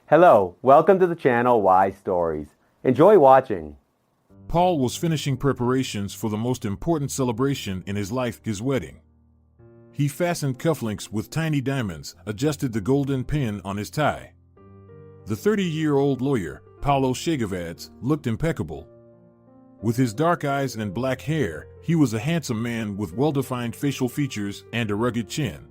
Hello, welcome to the channel Why Stories. Enjoy watching. Paul was finishing preparations for the most important celebration in his life, his wedding. He fastened cufflinks with tiny diamonds, adjusted the golden pin on his tie. The 30-year-old lawyer, Paulo Chegavadze, looked impeccable. With his dark eyes and black hair, he was a handsome man with well-defined facial features and a rugged chin.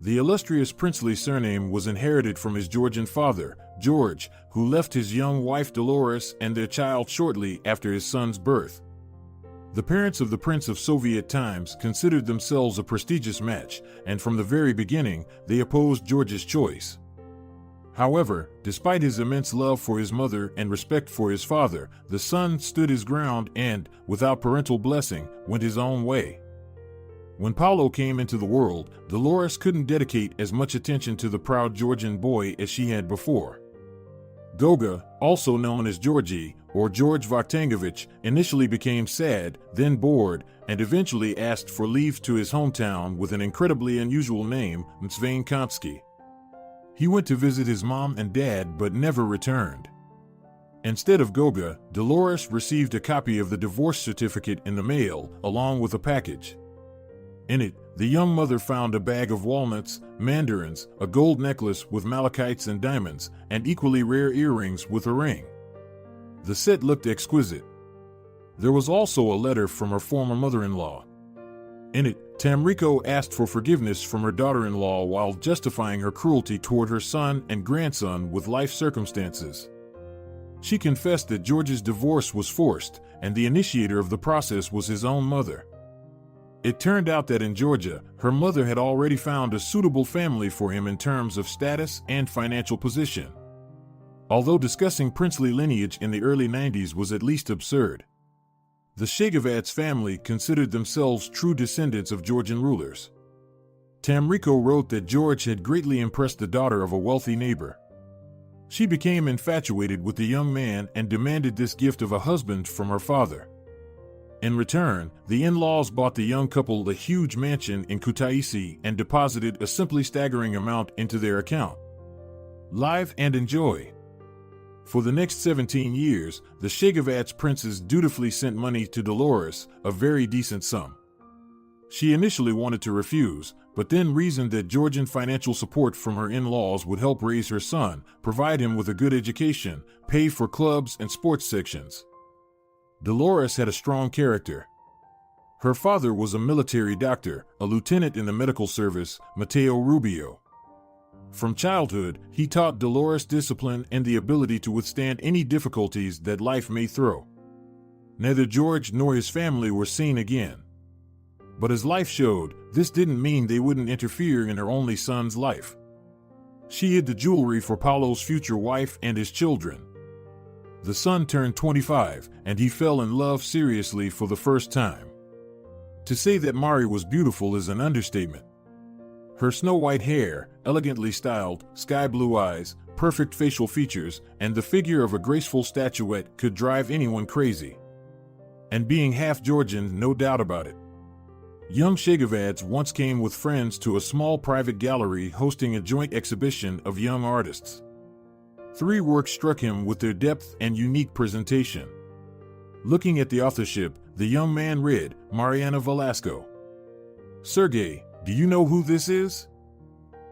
The illustrious princely surname was inherited from his Georgian father, George, who left his young wife Dolores and their child shortly after his son's birth. The parents of the Prince of Soviet times considered themselves a prestigious match, and from the very beginning, they opposed George's choice. However, despite his immense love for his mother and respect for his father, the son stood his ground and, without parental blessing, went his own way. When Paulo came into the world, Dolores couldn't dedicate as much attention to the proud Georgian boy as she had before. Goga, also known as Georgie, or George Vaktangovich, initially became sad, then bored, and eventually asked for leave to his hometown with an incredibly unusual name, Mtsvainkovsky. He went to visit his mom and dad but never returned. Instead of Goga, Dolores received a copy of the divorce certificate in the mail, along with a package. In it, the young mother found a bag of walnuts, mandarins, a gold necklace with malachites and diamonds, and equally rare earrings with a ring. The set looked exquisite. There was also a letter from her former mother-in-law. In it, Tamrico asked for forgiveness from her daughter-in-law while justifying her cruelty toward her son and grandson with life circumstances. She confessed that George's divorce was forced, and the initiator of the process was his own mother. It turned out that in Georgia, her mother had already found a suitable family for him in terms of status and financial position. Although discussing princely lineage in the early 90s was at least absurd. The Chegavadze family considered themselves true descendants of Georgian rulers. Tamrico wrote that George had greatly impressed the daughter of a wealthy neighbor. She became infatuated with the young man and demanded this gift of a husband from her father. In return, the in-laws bought the young couple a huge mansion in Kutaisi and deposited a simply staggering amount into their account. Live and enjoy. For the next 17 years, the Chegavadze princes dutifully sent money to Dolores, a very decent sum. She initially wanted to refuse, but then reasoned that Georgian financial support from her in-laws would help raise her son, provide him with a good education, pay for clubs and sports sections. Dolores had a strong character. Her father was a military doctor, a lieutenant in the medical service, Matteo Rubio. From childhood, he taught Dolores discipline and the ability to withstand any difficulties that life may throw. Neither George nor his family were seen again. But as life showed, this didn't mean they wouldn't interfere in her only son's life. She hid the jewelry for Paulo's future wife and his children. The son turned 25, and he fell in love seriously for the first time. To say that Mari was beautiful is an understatement. Her snow-white hair, elegantly styled, sky-blue eyes, perfect facial features, and the figure of a graceful statuette could drive anyone crazy. And being half Georgian, no doubt about it. Young Chegavadze once came with friends to a small private gallery hosting a joint exhibition of young artists. 3 works struck him with their depth and unique presentation. Looking at the authorship, the young man read, Mariana Velasco. Sergey, do you know who this is?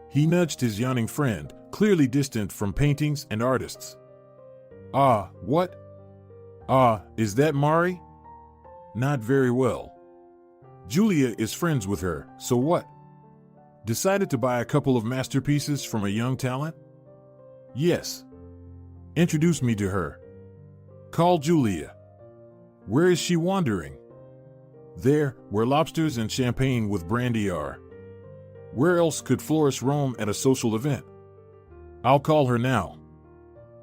He nudged his yawning friend, clearly distant from paintings and artists. Ah, what? Ah, is that Mari? Not very well. Julia is friends with her, so what? Decided to buy a couple of masterpieces from a young talent? Yes. Introduce me to her. Call Julia. Where is she wandering? There, where lobsters and champagne with brandy are. Where else could Florence roam at a social event? I'll call her now.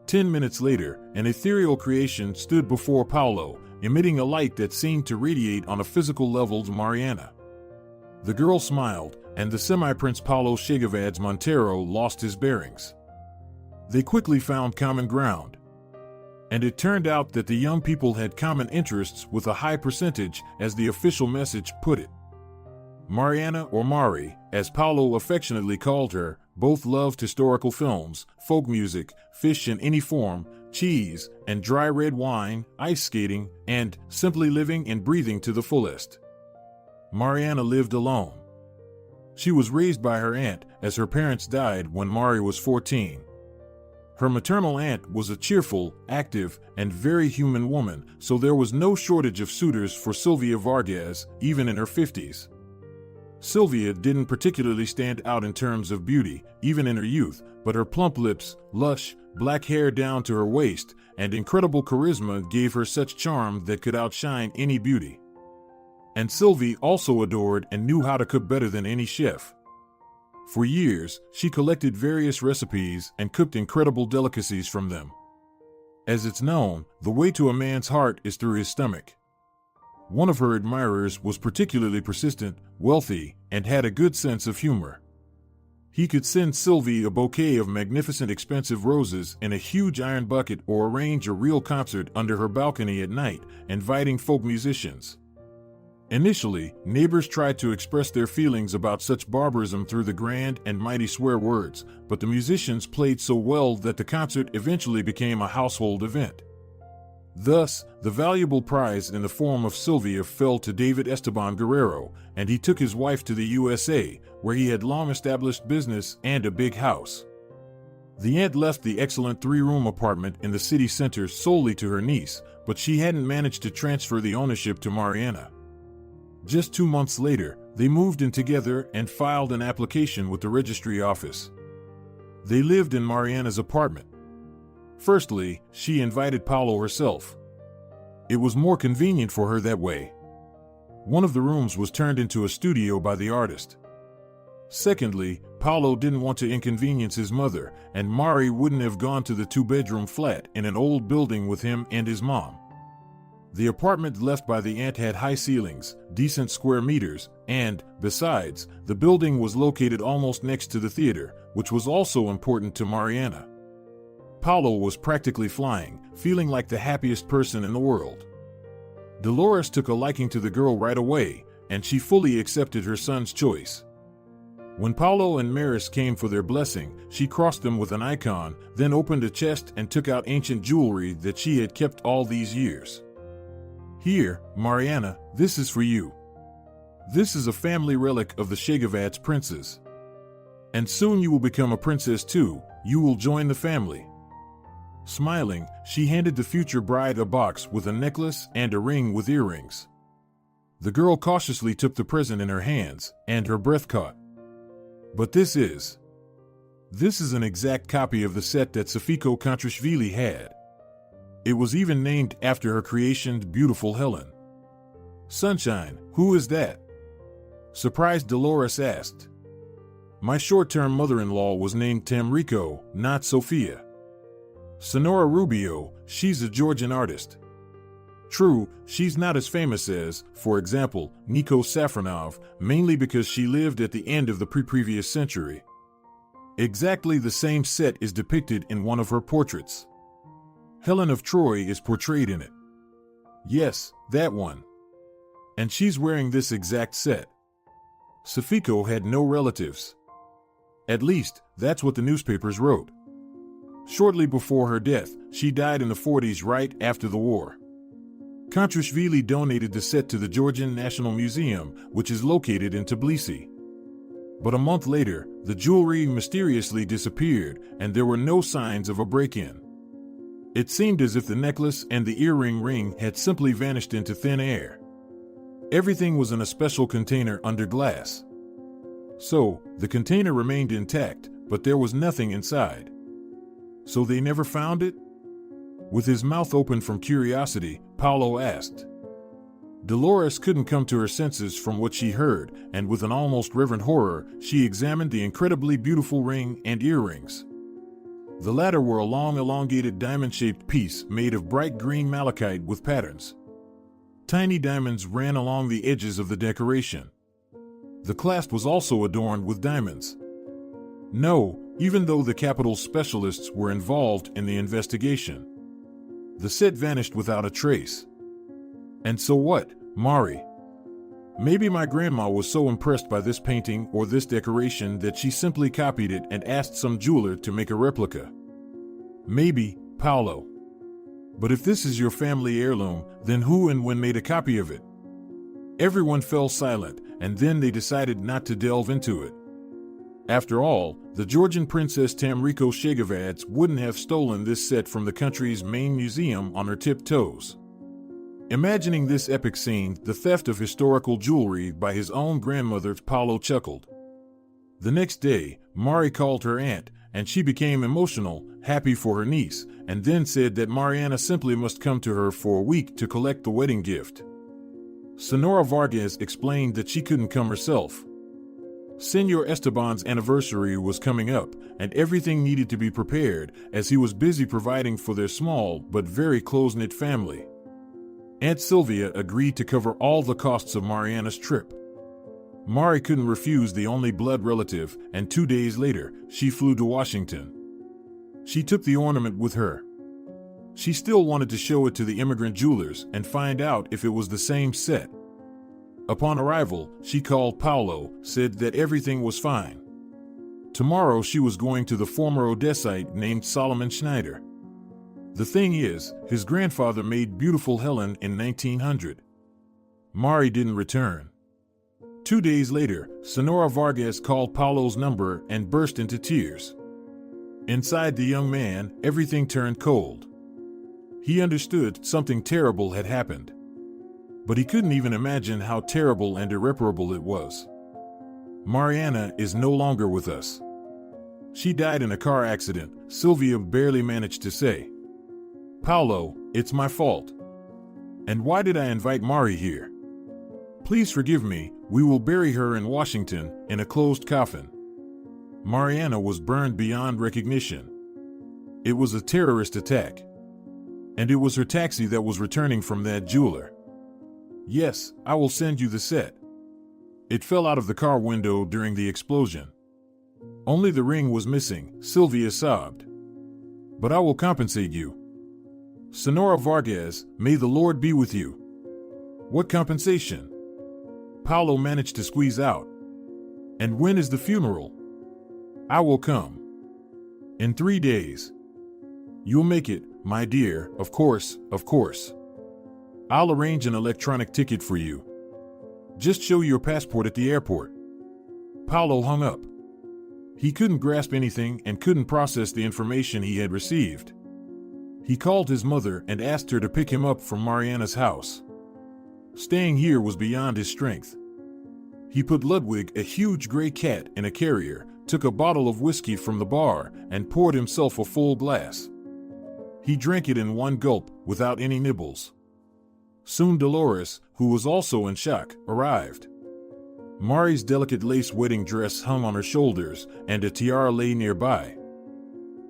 10 minutes later, an ethereal creation stood before Paulo, emitting a light that seemed to radiate on a physical level to Mariana. The girl smiled, and the semi-prince Paulo Chegavadze Montero lost his bearings. They quickly found common ground. And it turned out that the young people had common interests with a high percentage, as the official message put it. Mariana, or Mari, as Paulo affectionately called her, Both loved historical films, folk music, fish in any form, cheese, and dry red wine, ice skating, and simply living and breathing to the fullest. Mariana lived alone. She was raised by her aunt, as her parents died when Mari was 14. Her maternal aunt was a cheerful, active, and very human woman, so there was no shortage of suitors for Sylvia Vargas, even in her 50s. Sylvia didn't particularly stand out in terms of beauty, even in her youth, but her plump lips, lush, black hair down to her waist, and incredible charisma gave her such charm that could outshine any beauty. And Sylvie also adored and knew how to cook better than any chef. For years, she collected various recipes and cooked incredible delicacies from them. As it's known, the way to a man's heart is through his stomach. One of her admirers was particularly persistent, wealthy, and had a good sense of humor. He could send Sylvie a bouquet of magnificent expensive roses in a huge iron bucket or arrange a real concert under her balcony at night, inviting folk musicians. Initially, neighbors tried to express their feelings about such barbarism through the grand and mighty swear words, but the musicians played so well that the concert eventually became a household event. Thus, the valuable prize in the form of Sylvia fell to David Esteban Guerrero, and he took his wife to the USA, where he had long established business and a big house. The aunt left the excellent 3-room apartment in the city center solely to her niece, but she hadn't managed to transfer the ownership to Mariana. Just 2 months later, they moved in together and filed an application with the registry office. They lived in Mariana's apartment. Firstly, she invited Paulo herself. It was more convenient for her that way. One of the rooms was turned into a studio by the artist. Secondly, Paulo didn't want to inconvenience his mother, and Mari wouldn't have gone to the 2-bedroom flat in an old building with him and his mom. The apartment left by the aunt had high ceilings, decent square meters, and, besides, the building was located almost next to the theater, which was also important to Mariana. Paulo was practically flying, feeling like the happiest person in the world. Dolores took a liking to the girl right away, and she fully accepted her son's choice. When Paulo and Maris came for their blessing, she crossed them with an icon, then opened a chest and took out ancient jewelry that she had kept all these years. Here, Mariana, this is for you. This is a family relic of the Chegavadze princes. And soon you will become a princess too, you will join the family. Smiling, she handed the future bride a box with a necklace and a ring with earrings. The girl cautiously took the present in her hands, and her breath caught. But this is an exact copy of the set that Safiko Kontrashvili had. It was even named after her creation, beautiful Helen. Sunshine, who is that? Surprised Dolores asked. My short-term mother-in-law was named Tamrico, not Sophia. Sonora Rubio, she's a Georgian artist. True, she's not as famous as, for example, Nico Safronov, mainly because she lived at the end of the previous century. Exactly the same set is depicted in one of her portraits. Helen of Troy is portrayed in it. Yes, that one. And she's wearing this exact set. Safiko had no relatives. At least, that's what the newspapers wrote. Shortly before her death, she died in the 40s right after the war. Kontrashvili donated the set to the Georgian National Museum, which is located in Tbilisi. But a month later, the jewelry mysteriously disappeared, and there were no signs of a break-in. It seemed as if the necklace and the earring ring had simply vanished into thin air. Everything was in a special container under glass. So, the container remained intact, but there was nothing inside. So they never found it? With his mouth open from curiosity, Paulo asked. Dolores couldn't come to her senses from what she heard, and with an almost reverent horror, she examined the incredibly beautiful ring and earrings. The latter were a long elongated diamond-shaped piece made of bright green malachite with patterns. Tiny diamonds ran along the edges of the decoration. The clasp was also adorned with diamonds. No, even though the capital specialists were involved in the investigation. The set vanished without a trace. And so what, Mari? Maybe my grandma was so impressed by this painting or this decoration that she simply copied it and asked some jeweler to make a replica. Maybe, Paulo. But if this is your family heirloom, then who and when made a copy of it? Everyone fell silent, and then they decided not to delve into it. After all, the Georgian princess Paulo Chegavadze wouldn't have stolen this set from the country's main museum on her tiptoes. Imagining this epic scene, the theft of historical jewelry by his own grandmother, Paulo chuckled. The next day, Mari called her aunt, and she became emotional, happy for her niece, and then said that Mariana simply must come to her for a week to collect the wedding gift. Senora Vargas explained that she couldn't come herself. Senor Esteban's anniversary was coming up, and everything needed to be prepared, as he was busy providing for their small but very close-knit family. Aunt Sylvia agreed to cover all the costs of Mariana's trip. Mari couldn't refuse the only blood relative, and 2 days later, she flew to Washington. She took the ornament with her. She still wanted to show it to the immigrant jewelers and find out if it was the same set. Upon arrival, she called Paulo, said that everything was fine. Tomorrow she was going to the former Odessite named Solomon Schneider. The thing is, his grandfather made beautiful Helen in 1900. Mari didn't return. 2 days later, Senora Vargas called Paulo's number and burst into tears. Inside the young man, everything turned cold. He understood something terrible had happened. But he couldn't even imagine how terrible and irreparable it was. Mariana is no longer with us. She died in a car accident, Sylvia barely managed to say. Paulo, it's my fault. And why did I invite Mari here? Please forgive me, we will bury her in Washington, in a closed coffin. Mariana was burned beyond recognition. It was a terrorist attack. And it was her taxi that was returning from that jeweler. Yes, I will send you the set. It fell out of the car window during the explosion. Only the ring was missing, Sylvia sobbed. But I will compensate you. Senora Vargas, may the Lord be with you. What compensation? Paulo managed to squeeze out. And when is the funeral? I will come. In 3 days. You'll make it, my dear, of course, of course. I'll arrange an electronic ticket for you. Just show your passport at the airport. Paulo hung up. He couldn't grasp anything and couldn't process the information he had received. He called his mother and asked her to pick him up from Mariana's house. Staying here was beyond his strength. He put Ludwig, a huge gray cat, in a carrier, took a bottle of whiskey from the bar, and poured himself a full glass. He drank it in one gulp, without any nibbles. Soon Dolores, who was also in shock, arrived. Mari's delicate lace wedding dress hung on her shoulders, and a tiara lay nearby.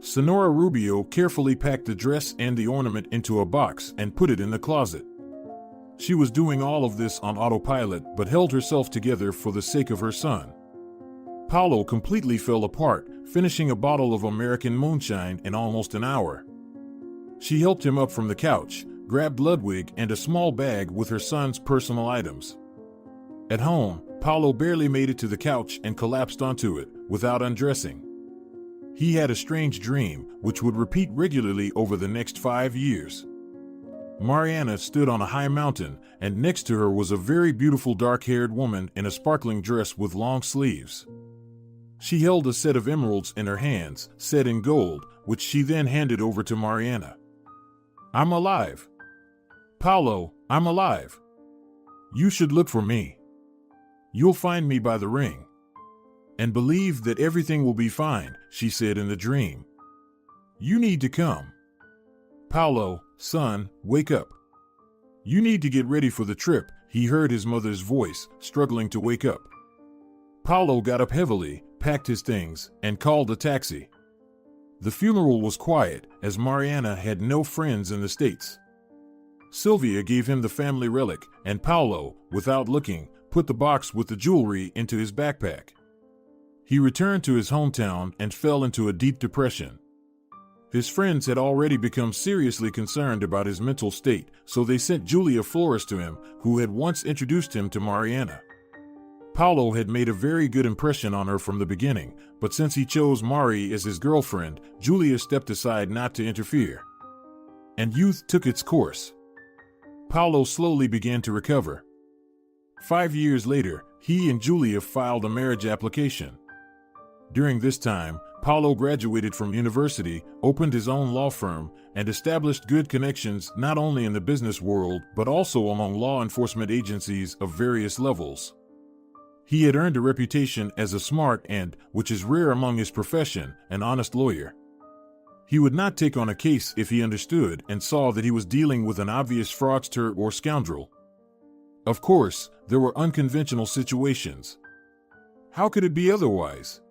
Senora Rubio carefully packed the dress and the ornament into a box and put it in the closet. She was doing all of this on autopilot, but held herself together for the sake of her son. Paulo completely fell apart, finishing a bottle of American moonshine in almost an hour. She helped him up from the couch, grabbed Ludwig and a small bag with her son's personal items. At home, Paulo barely made it to the couch and collapsed onto it, without undressing. He had a strange dream, which would repeat regularly over the next 5 years. Mariana stood on a high mountain, and next to her was a very beautiful dark-haired woman in a sparkling dress with long sleeves. She held a set of emeralds in her hands, set in gold, which she then handed over to Mariana. I'm alive. Paulo, I'm alive. You should look for me. You'll find me by the ring. And believe that everything will be fine, she said in the dream. You need to come. Paulo, son, wake up. You need to get ready for the trip, he heard his mother's voice, struggling to wake up. Paulo got up heavily, packed his things, and called a taxi. The funeral was quiet, as Mariana had no friends in the States. Sylvia gave him the family relic, and Paulo, without looking, put the box with the jewelry into his backpack. He returned to his hometown and fell into a deep depression. His friends had already become seriously concerned about his mental state, so they sent Julia Flores to him, who had once introduced him to Mariana. Paulo had made a very good impression on her from the beginning, but since he chose Mari as his girlfriend, Julia stepped aside not to interfere. And youth took its course. Paulo slowly began to recover. 5 years later, he and Julia filed a marriage application. During this time, Paulo graduated from university, opened his own law firm, and established good connections not only in the business world but also among law enforcement agencies of various levels. He had earned a reputation as a smart and, which is rare among his profession, an honest lawyer. He would not take on a case if he understood and saw that he was dealing with an obvious fraudster or scoundrel. Of course, there were unconventional situations. How could it be otherwise?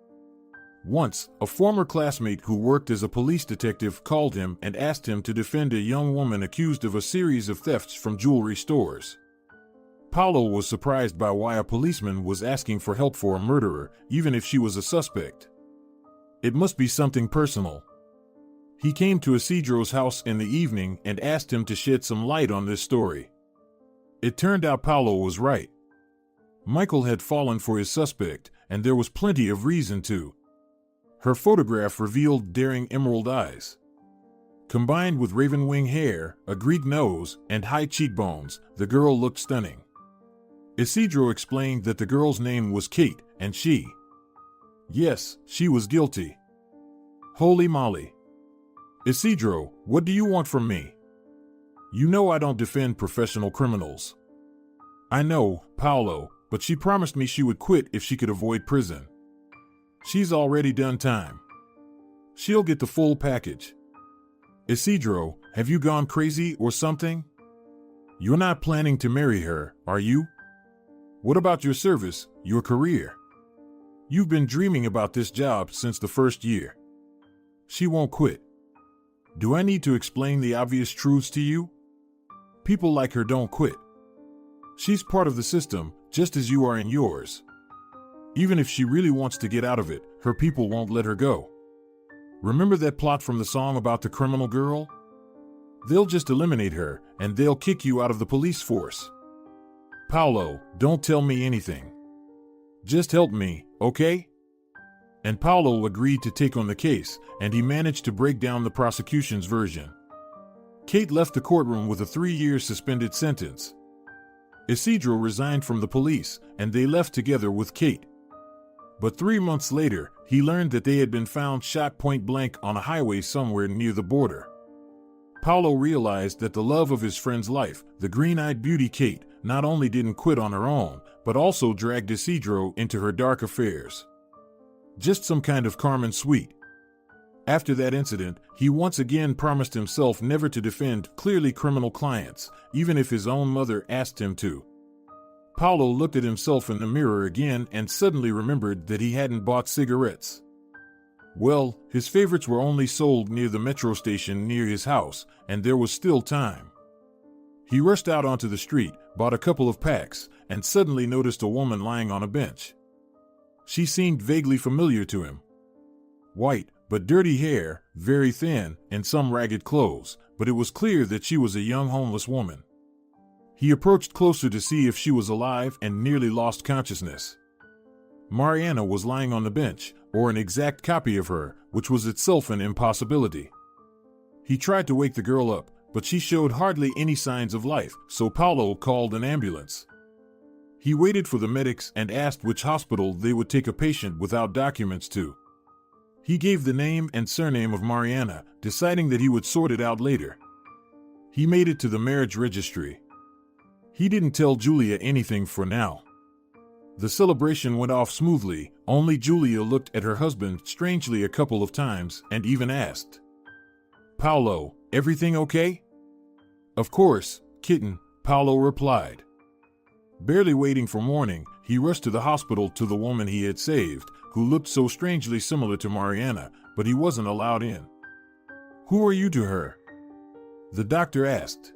Once, a former classmate who worked as a police detective called him and asked him to defend a young woman accused of a series of thefts from jewelry stores. Paulo was surprised by why a policeman was asking for help for a murderer, even if she was a suspect. It must be something personal. He came to Isidro's house in the evening and asked him to shed some light on this story. It turned out Paulo was right. Michael had fallen for his suspect, and there was plenty of reason to. Her photograph revealed daring emerald eyes. Combined with raven wing hair, a Greek nose, and high cheekbones, the girl looked stunning. Isidro explained that the girl's name was Kate, and she. Yes, she was guilty. Holy moly. Isidro, what do you want from me? You know I don't defend professional criminals. I know, Paulo, but she promised me she would quit if she could avoid prison. She's already done time. She'll get the full package. Isidro, have you gone crazy or something? You're not planning to marry her, are you? What about your service, your career? You've been dreaming about this job since the first year. She won't quit. Do I need to explain the obvious truths to you? People like her don't quit. She's part of the system, just as you are in yours. Even if she really wants to get out of it, her people won't let her go. Remember that plot from the song about the criminal girl? They'll just eliminate her, and they'll kick you out of the police force. Paulo, don't tell me anything. Just help me, okay? And Paulo agreed to take on the case, and he managed to break down the prosecution's version. Kate left the courtroom with a 3-year suspended sentence. Isidro resigned from the police, and they left together with Kate. But 3 months later, he learned that they had been found shot point blank on a highway somewhere near the border. Paulo realized that the love of his friend's life, the green-eyed beauty Kate, not only didn't quit on her own, but also dragged Isidro into her dark affairs. Just some kind of Carmen sweet. After that incident, he once again promised himself never to defend clearly criminal clients, even if his own mother asked him to. Paulo looked at himself in the mirror again and suddenly remembered that he hadn't bought cigarettes. Well, his favorites were only sold near the metro station near his house, and there was still time. He rushed out onto the street, bought a couple of packs, and suddenly noticed a woman lying on a bench. She seemed vaguely familiar to him. White, but dirty hair, very thin, and some ragged clothes, but it was clear that she was a young homeless woman. He approached closer to see if she was alive and nearly lost consciousness. Mariana was lying on the bench, or an exact copy of her, which was itself an impossibility. He tried to wake the girl up, but she showed hardly any signs of life, so Paulo called an ambulance. He waited for the medics and asked which hospital they would take a patient without documents to. He gave the name and surname of Mariana, deciding that he would sort it out later. He made it to the marriage registry. He didn't tell Julia anything for now. The celebration went off smoothly, only Julia looked at her husband strangely a couple of times and even asked, "Paulo, everything okay?" "Of course, kitten," Paulo replied. Barely waiting for morning, he rushed to the hospital to the woman he had saved, who looked so strangely similar to Mariana, but he wasn't allowed in. "Who are you to her?" the doctor asked.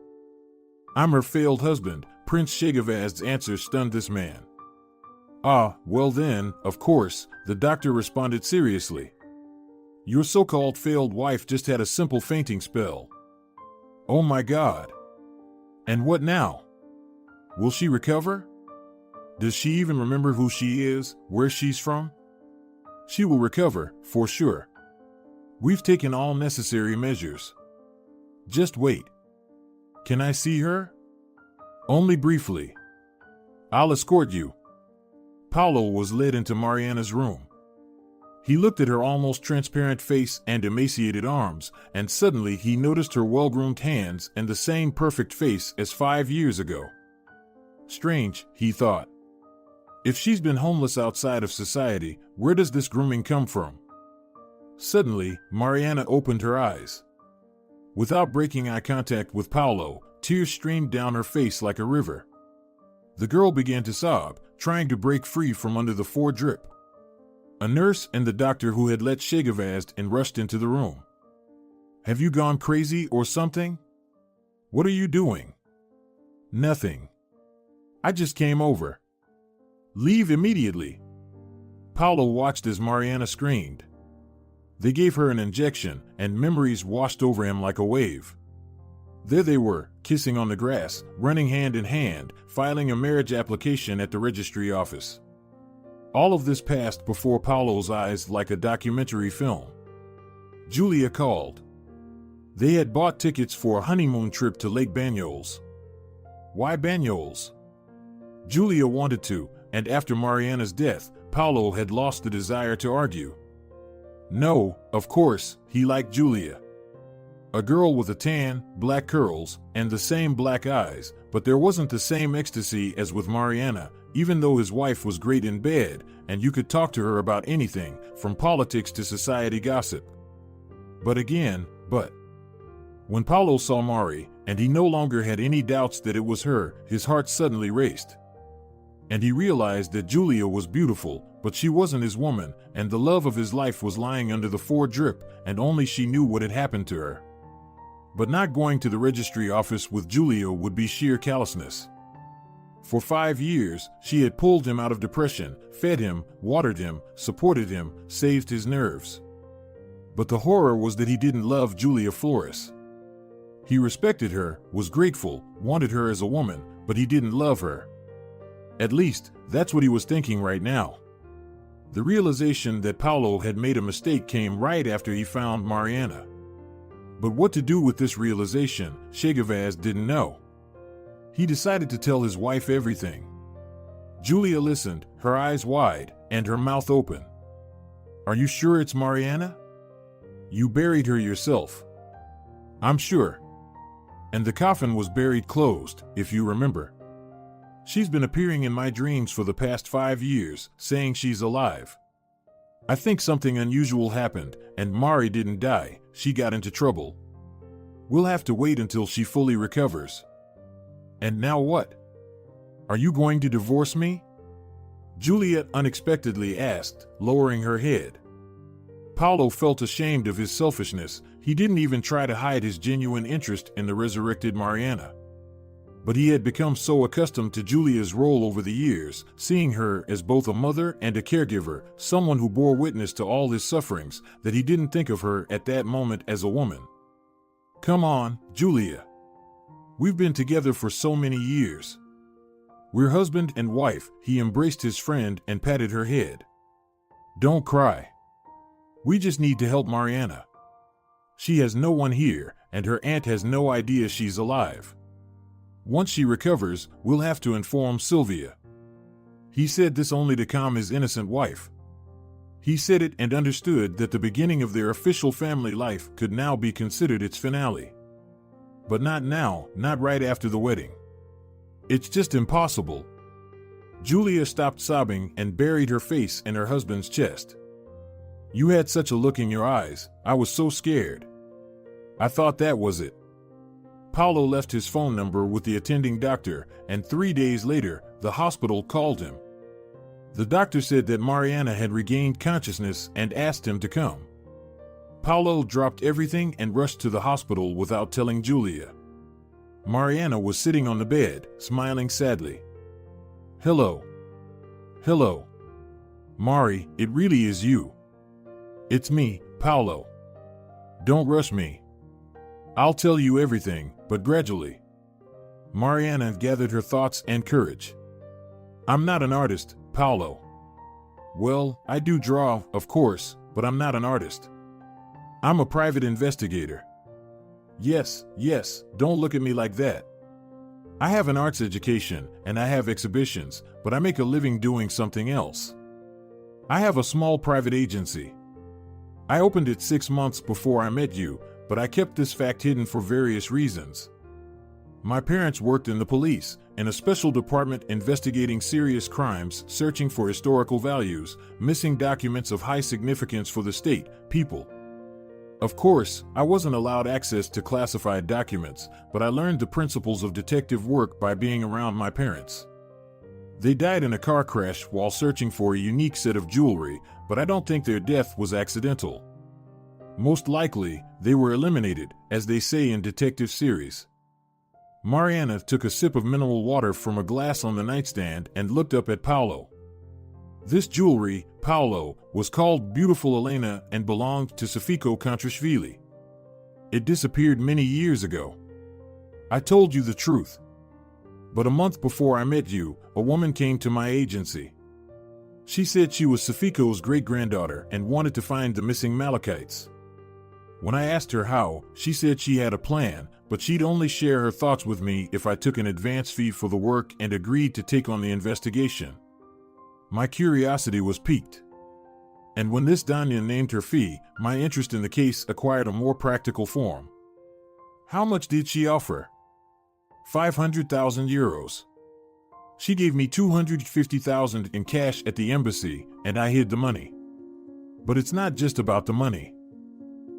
"I'm her failed husband," Prince Chegavadze's answer stunned this man. "Ah, well then, of course," the doctor responded seriously. Your so-called failed wife just had a simple fainting spell. Oh my God. And what now? Will she recover? Does she even remember who she is, where she's from? She will recover, for sure. We've taken all necessary measures. Just wait. Can I see her? Only briefly. I'll escort you. Paulo was led into Mariana's room. He looked at her almost transparent face and emaciated arms, and suddenly he noticed her well-groomed hands and the same perfect face as 5 years ago. Strange, he thought. If she's been homeless outside of society, where does this grooming come from? Suddenly, Mariana opened her eyes. Without breaking eye contact with Paulo, tears streamed down her face like a river. The girl began to sob, trying to break free from under the foredrip. A nurse and the doctor who had let Chegavadze in rushed into the room. Have you gone crazy or something? What are you doing? Nothing. I just came over. Leave immediately. Paulo watched as Mariana screamed. They gave her an injection, and memories washed over him like a wave. There they were, kissing on the grass, running hand in hand, filing a marriage application at the registry office. All of this passed before Paulo's eyes like a documentary film. Julia called. They had bought tickets for a honeymoon trip to Lake Banyoles. Why Banyoles? Julia wanted to, and after Mariana's death, Paulo had lost the desire to argue. No, of course, he liked Julia. A girl with a tan, black curls, and the same black eyes, but there wasn't the same ecstasy as with Mariana, even though his wife was great in bed, and you could talk to her about anything, from politics to society gossip. But when Paulo saw Mari, and he no longer had any doubts that it was her, his heart suddenly raced. And he realized that Julia was beautiful, but she wasn't his woman, and the love of his life was lying under the foredrip, and only she knew what had happened to her. But not going to the registry office with Julia would be sheer callousness. For 5 years, she had pulled him out of depression, fed him, watered him, supported him, saved his nerves. But the horror was that he didn't love Julia Flores. He respected her, was grateful, wanted her as a woman, but he didn't love her. At least, that's what he was thinking right now. The realization that Paulo had made a mistake came right after he found Mariana. But what to do with this realization, Chegavadze didn't know. He decided to tell his wife everything. Julia listened, her eyes wide, and her mouth open. Are you sure it's Mariana? You buried her yourself. I'm sure. And the coffin was buried closed, if you remember. She's been appearing in my dreams for the past 5 years, saying she's alive. I think something unusual happened, and Mari didn't die, she got into trouble. We'll have to wait until she fully recovers. And now what? Are you going to divorce me? Juliet unexpectedly asked, lowering her head. Paulo felt ashamed of his selfishness. He didn't even try to hide his genuine interest in the resurrected Mariana. But he had become so accustomed to Julia's role over the years, seeing her as both a mother and a caregiver, someone who bore witness to all his sufferings, that he didn't think of her at that moment as a woman. Come on, Julia. We've been together for so many years. We're husband and wife. He embraced his friend and patted her head. Don't cry. We just need to help Mariana. She has no one here, and her aunt has no idea she's alive. Once she recovers, we'll have to inform Sylvia. He said this only to calm his innocent wife. He said it and understood that the beginning of their official family life could now be considered its finale. But not now, not right after the wedding. It's just impossible. Julia stopped sobbing and buried her face in her husband's chest. You had such a look in your eyes, I was so scared. I thought that was it. Paulo left his phone number with the attending doctor, and 3 days later, the hospital called him. The doctor said that Mariana had regained consciousness and asked him to come. Paulo dropped everything and rushed to the hospital without telling Julia. Mariana was sitting on the bed, smiling sadly. Hello. Hello. Mari, it really is you. It's me, Paulo. Don't rush me. I'll tell you everything, but gradually. Mariana gathered her thoughts and courage. I'm not an artist, Paulo. Well, I do draw, of course, but I'm not an artist. I'm a private investigator. Yes, don't look at me like that. I have an arts education, and I have exhibitions, but I make a living doing something else. I have a small private agency. I opened it 6 months before I met you, but I kept this fact hidden for various reasons. My parents worked in the police, in a special department investigating serious crimes, searching for historical values, missing documents of high significance for the state, people. Of course, I wasn't allowed access to classified documents, but I learned the principles of detective work by being around my parents. They died in a car crash while searching for a unique set of jewelry, but I don't think their death was accidental. Most likely, they were eliminated, as they say in detective series. Mariana took a sip of mineral water from a glass on the nightstand and looked up at Paulo. This jewelry, Paulo, was called Beautiful Elena and belonged to Sofiko Kontrashvili. It disappeared many years ago. I told you the truth. But a month before I met you, a woman came to my agency. She said she was Sofiko's great-granddaughter and wanted to find the missing Malachites. When I asked her how, she said she had a plan, but she'd only share her thoughts with me if I took an advance fee for the work and agreed to take on the investigation. My curiosity was piqued. And when this Danya named her fee, my interest in the case acquired a more practical form. How much did she offer? 500,000 euros. She gave me 250,000 in cash at the embassy, and I hid the money. But it's not just about the money.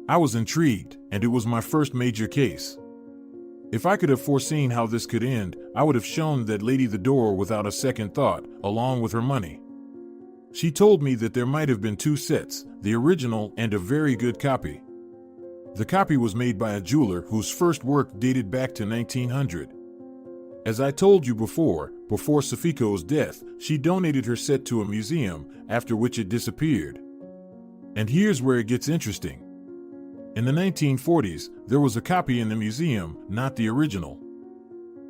I was intrigued, and it was my first major case. If I could have foreseen how this could end, I would have shown that lady the door without a second thought, along with her money. She told me that there might have been 2 sets, the original and a very good copy. The copy was made by a jeweler whose first work dated back to 1900. As I told you before Sofiko's death, she donated her set to a museum, after which it disappeared. And here's where it gets interesting. In the 1940s, there was a copy in the museum, not the original.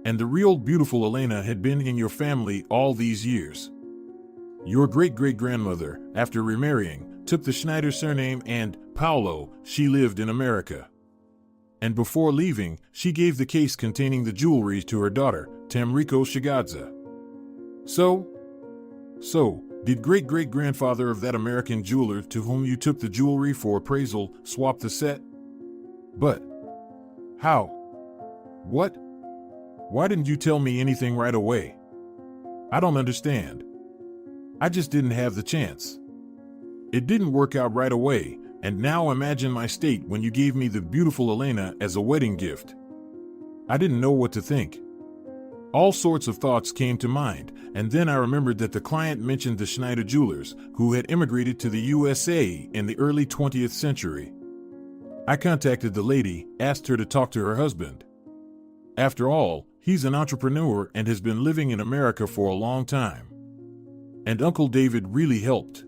And the real Beautiful Elena had been in your family all these years. Your great-great-grandmother, after remarrying, took the Schneider surname and, Paulo, she lived in America. And before leaving, she gave the case containing the jewelry to her daughter, Paulo Chegavadze. So, did great-great-grandfather of that American jeweler to whom you took the jewelry for appraisal swap the set? But how? What? Why didn't you tell me anything right away? I don't understand. I just didn't have the chance. It didn't work out right away, and now imagine my state when you gave me the Beautiful Elena as a wedding gift. I didn't know what to think. All sorts of thoughts came to mind, and then I remembered that the client mentioned the Schneider jewelers, who had immigrated to the USA in the early 20th century. I contacted the lady, asked her to talk to her husband. After all, he's an entrepreneur and has been living in America for a long time. And Uncle David really helped.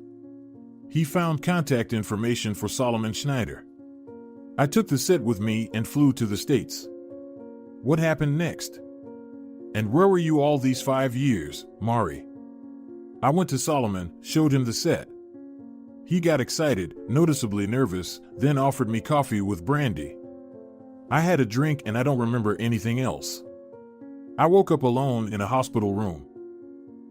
He found contact information for Solomon Schneider. I took the set with me and flew to the States. What happened next? And where were you all these 5 years, Mari? I went to Solomon, showed him the set. He got excited, noticeably nervous, then offered me coffee with brandy. I had a drink and I don't remember anything else. I woke up alone in a hospital room.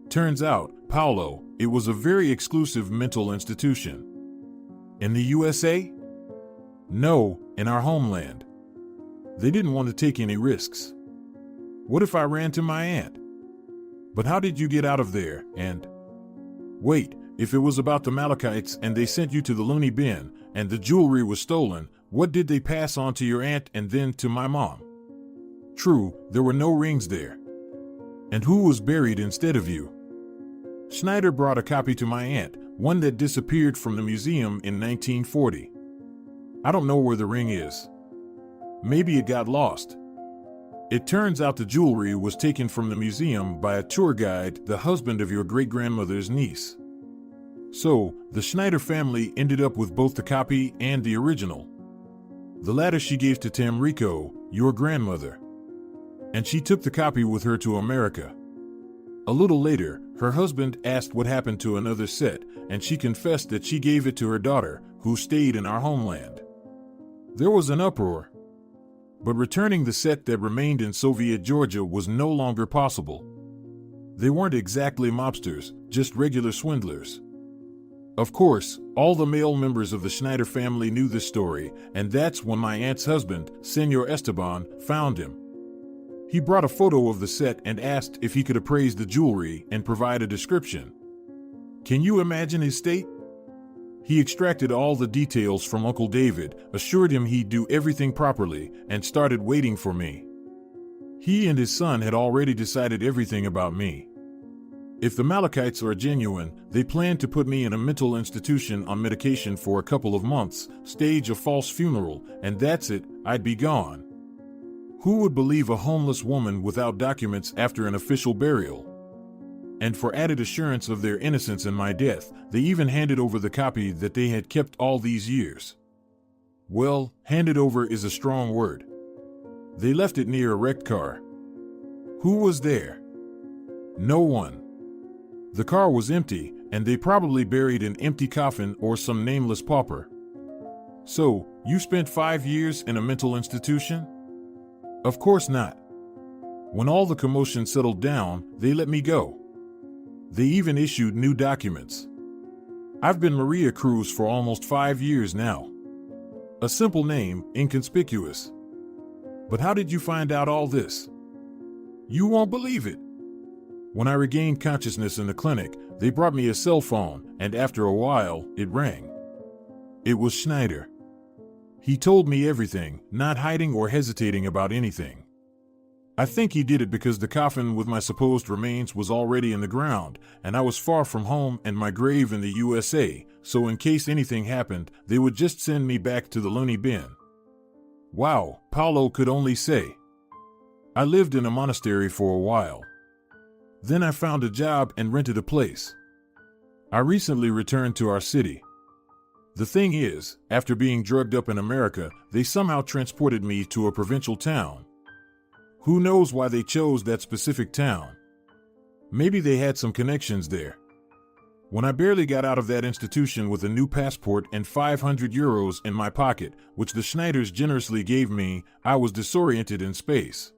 Turns out, Paulo, it was a very exclusive mental institution. In the USA? No, in our homeland. They didn't want to take any risks. What if I ran to my aunt? But how did you get out of there, and... Wait, if it was about the Malachites and they sent you to the loony bin, and the jewelry was stolen, what did they pass on to your aunt and then to my mom? True, there were no rings there. And who was buried instead of you? Schneider brought a copy to my aunt, one that disappeared from the museum in 1940. I don't know where the ring is. Maybe it got lost. It turns out the jewelry was taken from the museum by a tour guide, the husband of your great-grandmother's niece. So, the Schneider family ended up with both the copy and the original. The latter she gave to Tamrico, your grandmother. And she took the copy with her to America. A little later, her husband asked what happened to another set, and she confessed that she gave it to her daughter, who stayed in our homeland. There was an uproar. But returning the set that remained in Soviet Georgia was no longer possible. They weren't exactly mobsters, just regular swindlers. Of course, all the male members of the Schneider family knew this story, and that's when my aunt's husband, Senor Esteban, found him. He brought a photo of the set and asked if he could appraise the jewelry and provide a description. Can you imagine his state? He extracted all the details from Uncle David, assured him he'd do everything properly, and started waiting for me. He and his son had already decided everything about me. If the Malachites are genuine, they plan to put me in a mental institution on medication for a couple of months, stage a false funeral, and that's it, I'd be gone. Who would believe a homeless woman without documents after an official burial? And for added assurance of their innocence in my death, they even handed over the copy that they had kept all these years. Well, handed over is a strong word. They left it near a wrecked car. Who was there? No one. The car was empty, and they probably buried an empty coffin or some nameless pauper. So, you spent 5 years in a mental institution? Of course not. When all the commotion settled down, they let me go. They even issued new documents. I've been Maria Cruz for almost 5 years now. A simple name, inconspicuous. But how did you find out all this? You won't believe it. When I regained consciousness in the clinic, they brought me a cell phone, and after a while, it rang. It was Schneider. He told me everything, not hiding or hesitating about anything. I think he did it because the coffin with my supposed remains was already in the ground, and I was far from home and my grave in the USA, so in case anything happened, they would just send me back to the loony bin. Wow, Paulo could only say. I lived in a monastery for a while. Then I found a job and rented a place. I recently returned to our city. The thing is, after being drugged up in America, they somehow transported me to a provincial town. Who knows why they chose that specific town? Maybe they had some connections there. When I barely got out of that institution with a new passport and 500 euros in my pocket, which the Schneiders generously gave me, I was disoriented in space.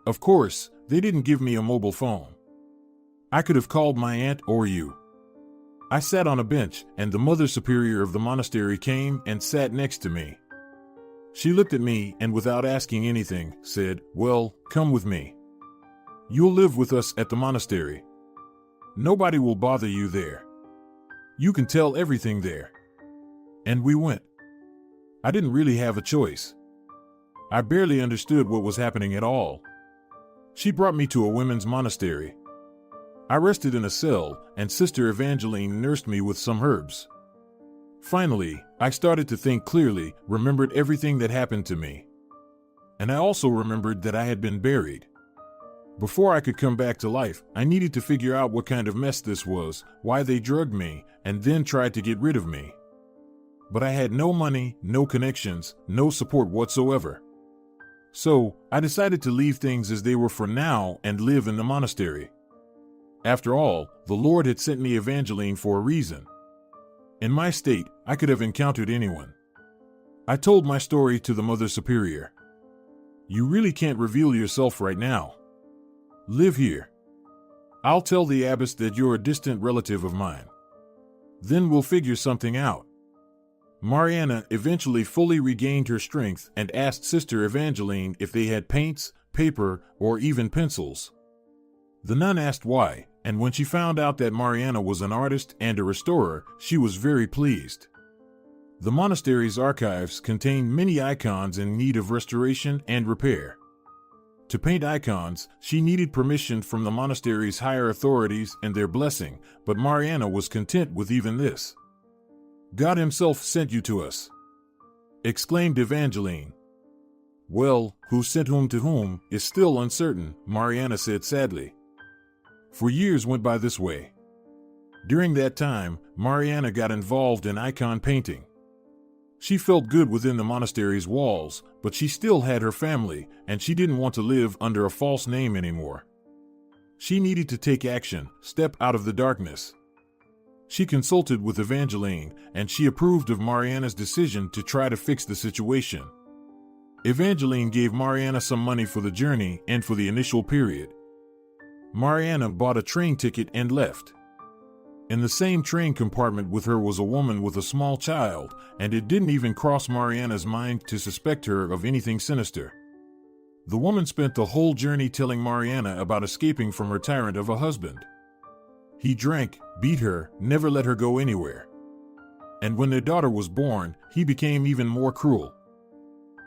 Of course, they didn't give me a mobile phone. I could have called my aunt or you. I sat on a bench, and the Mother Superior of the monastery came and sat next to me. She looked at me and, without asking anything, said, "Well, come with me. You'll live with us at the monastery. Nobody will bother you there. You can tell everything there." And we went. I didn't really have a choice. I barely understood what was happening at all. She brought me to a women's monastery. I rested in a cell, and Sister Evangeline nursed me with some herbs. Finally, I started to think clearly, remembered everything that happened to me. And I also remembered that I had been buried. Before I could come back to life, I needed to figure out what kind of mess this was, why they drugged me, and then tried to get rid of me. But I had no money, no connections, no support whatsoever. So, I decided to leave things as they were for now and live in the monastery. After all, the Lord had sent me Evangeline for a reason. In my state, I could have encountered anyone. I told my story to the Mother Superior. "You really can't reveal yourself right now. Live here. I'll tell the abbess that you're a distant relative of mine. Then we'll figure something out." Mariana eventually fully regained her strength and asked Sister Evangeline if they had paints, paper, or even pencils. The nun asked why, and when she found out that Mariana was an artist and a restorer, she was very pleased. The monastery's archives contained many icons in need of restoration and repair. To paint icons, she needed permission from the monastery's higher authorities and their blessing, but Mariana was content with even this. "God himself sent you to us," exclaimed Evangeline. "Well, who sent whom to whom is still uncertain," Mariana said sadly. For years went by this way. During that time, Mariana got involved in icon painting. She felt good within the monastery's walls, but she still had her family, and she didn't want to live under a false name anymore. She needed to take action, step out of the darkness. She consulted with Evangeline, and she approved of Mariana's decision to try to fix the situation. Evangeline gave Mariana some money for the journey and for the initial period. Mariana bought a train ticket and left. In the same train compartment with her was a woman with a small child, and it didn't even cross Mariana's mind to suspect her of anything sinister. The woman spent the whole journey telling Mariana about escaping from her tyrant of a husband. He drank, beat her, never let her go anywhere. And when their daughter was born, he became even more cruel.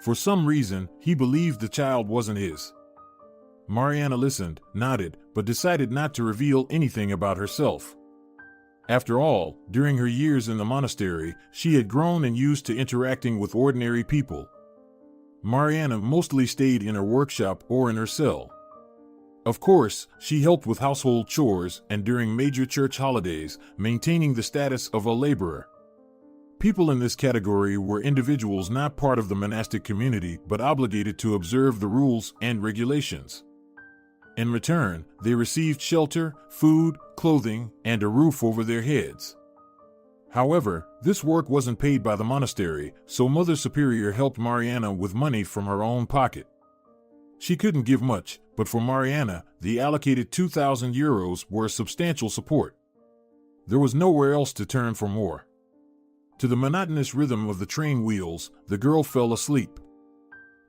For some reason, he believed the child wasn't his. Mariana listened, nodded, but decided not to reveal anything about herself. After all, during her years in the monastery, she had grown and used to interacting with ordinary people. Mariana mostly stayed in her workshop or in her cell. Of course, she helped with household chores and during major church holidays, maintaining the status of a laborer. People in this category were individuals not part of the monastic community but obligated to observe the rules and regulations. In return, they received shelter, food, clothing, and a roof over their heads. However, this work wasn't paid by the monastery, so Mother Superior helped Mariana with money from her own pocket. She couldn't give much, but for Mariana, the allocated 2,000 euros were a substantial support. There was nowhere else to turn for more. To the monotonous rhythm of the train wheels, the girl fell asleep.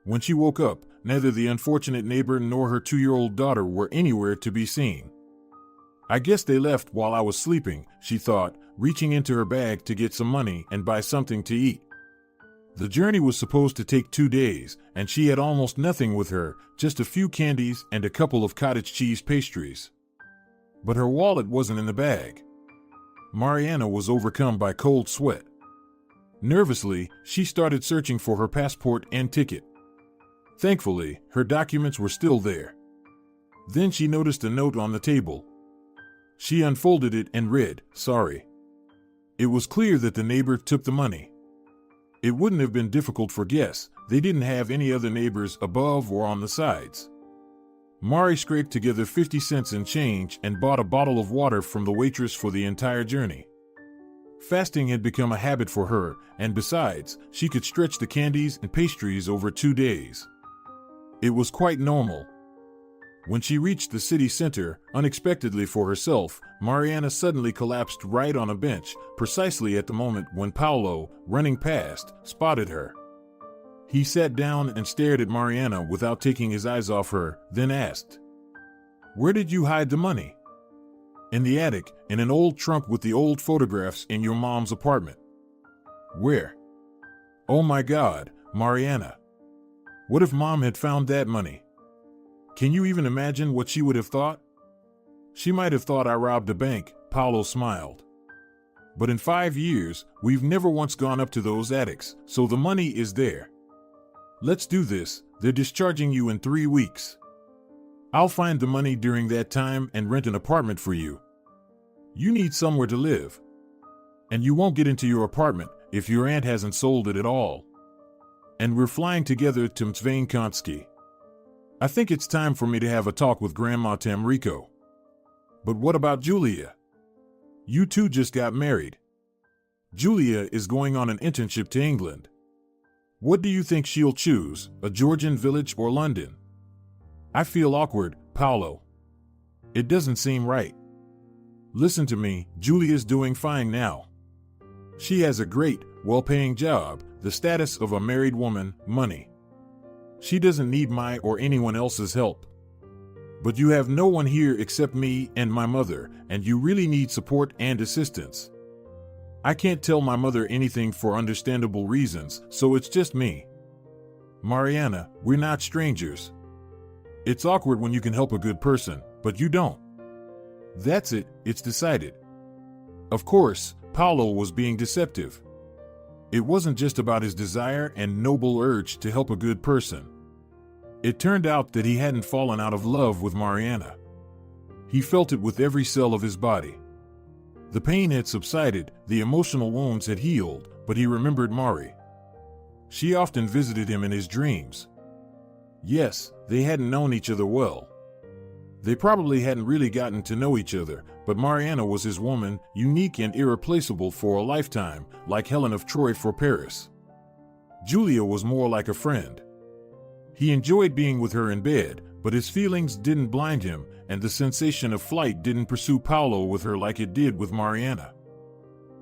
When she woke up, neither the unfortunate neighbor nor her 2-year-old daughter were anywhere to be seen. I guess they left while I was sleeping, she thought, reaching into her bag to get some money and buy something to eat. The journey was supposed to take 2 days, and she had almost nothing with her, just a few candies and a couple of cottage cheese pastries. But her wallet wasn't in the bag. Mariana was overcome by cold sweat. Nervously, she started searching for her passport and ticket. Thankfully, her documents were still there. Then she noticed a note on the table. She unfolded it and read, "Sorry." It was clear that the neighbor took the money. It wouldn't have been difficult for guess, they didn't have any other neighbors above or on the sides. Mari scraped together 50 cents in change and bought a bottle of water from the waitress for the entire journey. Fasting had become a habit for her, and besides, she could stretch the candies and pastries over 2 days. It was quite normal. When she reached the city center, unexpectedly for herself, Mariana suddenly collapsed right on a bench, precisely at the moment when Paulo, running past, spotted her. He sat down and stared at Mariana without taking his eyes off her, then asked, "Where did you hide the money?" "In the attic, in an old trunk with the old photographs in your mom's apartment." "Where?" "Oh my God, Mariana. What if Mom had found that money? Can you even imagine what she would have thought?" "She might have thought I robbed a bank," Paulo smiled. "But in 5 years, we've never once gone up to those attics, so the money is there. Let's do this, they're discharging you in 3 weeks. I'll find the money during that time and rent an apartment for you. You need somewhere to live. And you won't get into your apartment if your aunt hasn't sold it at all. And we're flying together to Mtsvainkonski. I think it's time for me to have a talk with Grandma Tamrico. But what about Julia? You two just got married. Julia is going on an internship to England. What do you think she'll choose, a Georgian village or London? I feel awkward, Paulo. It doesn't seem right. Listen to me, Julia's doing fine now. She has a great, well-paying job, the status of a married woman, money. She doesn't need my or anyone else's help. But you have no one here except me and my mother, and you really need support and assistance. I can't tell my mother anything for understandable reasons, so it's just me. Mariana, we're not strangers. It's awkward when you can help a good person, but you don't. That's it, it's decided." Of course, Paulo was being deceptive. It wasn't just about his desire and noble urge to help a good person. It turned out that he hadn't fallen out of love with Mariana. He felt it with every cell of his body. The pain had subsided, the emotional wounds had healed, but he remembered Mari. She often visited him in his dreams. Yes, they hadn't known each other well. They probably hadn't really gotten to know each other, but Mariana was his woman, unique and irreplaceable for a lifetime, like Helen of Troy for Paris. Julia was more like a friend. He enjoyed being with her in bed, but his feelings didn't blind him, and the sensation of flight didn't pursue Paulo with her like it did with Mariana.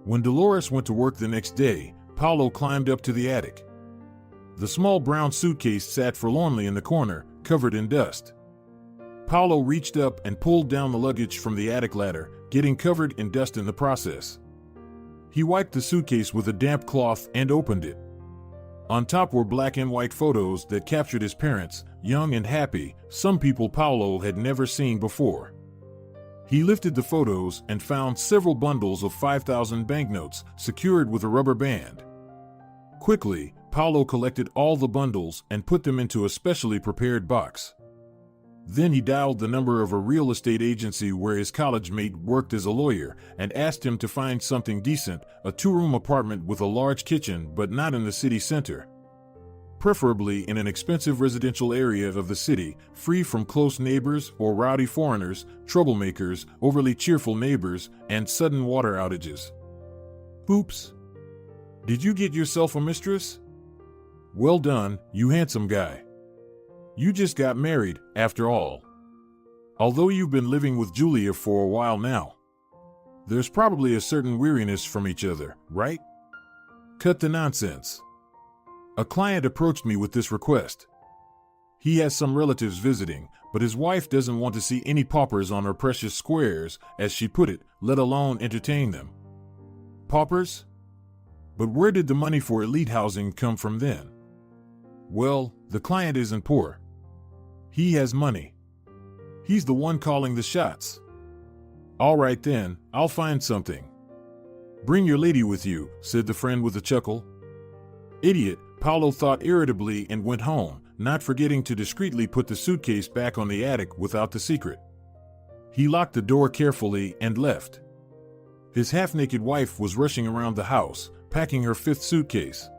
When Dolores went to work the next day, Paulo climbed up to the attic. The small brown suitcase sat forlornly in the corner, covered in dust. Paulo reached up and pulled down the luggage from the attic ladder, getting covered in dust in the process. He wiped the suitcase with a damp cloth and opened it. On top were black and white photos that captured his parents, young and happy, some people Paulo had never seen before. He lifted the photos and found several bundles of 5,000 banknotes secured with a rubber band. Quickly, Paulo collected all the bundles and put them into a specially prepared box. Then he dialed the number of a real estate agency where his college mate worked as a lawyer and asked him to find something decent, a 2-room apartment with a large kitchen but not in the city center. Preferably in an expensive residential area of the city, free from close neighbors or rowdy foreigners, troublemakers, overly cheerful neighbors, and sudden water outages. Oops! Did you get yourself a mistress? Well done, you handsome guy. You just got married, after all. Although you've been living with Julia for a while now. There's probably a certain weariness from each other, right? Cut the nonsense. A client approached me with this request. He has some relatives visiting, but his wife doesn't want to see any paupers on her precious squares, as she put it, let alone entertain them. Paupers? But where did the money for elite housing come from then? Well, the client isn't poor. He has money. He's the one calling the shots. All right then, I'll find something. Bring your lady with you, said the friend with a chuckle. Idiot, Paulo thought irritably and went home, not forgetting to discreetly put the suitcase back on the attic without the secret. He locked the door carefully and left. His half-naked wife was rushing around the house, packing her 5th suitcase.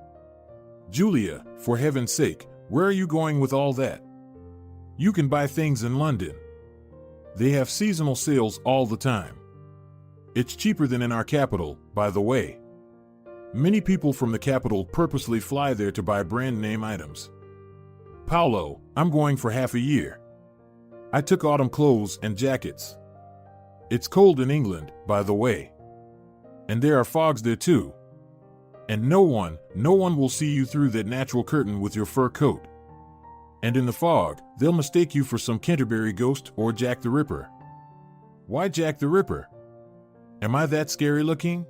Julia, for heaven's sake, where are you going with all that? You can buy things in London. They have seasonal sales all the time. It's cheaper than in our capital, by the way. Many people from the capital purposely fly there to buy brand name items. Paulo, I'm going for half a year. I took autumn clothes and jackets. It's cold in England, by the way. And there are fogs there too. And no one will see you through that natural curtain with your fur coat. And in the fog, they'll mistake you for some Canterbury ghost or Jack the Ripper. Why Jack the Ripper? Am I that scary looking?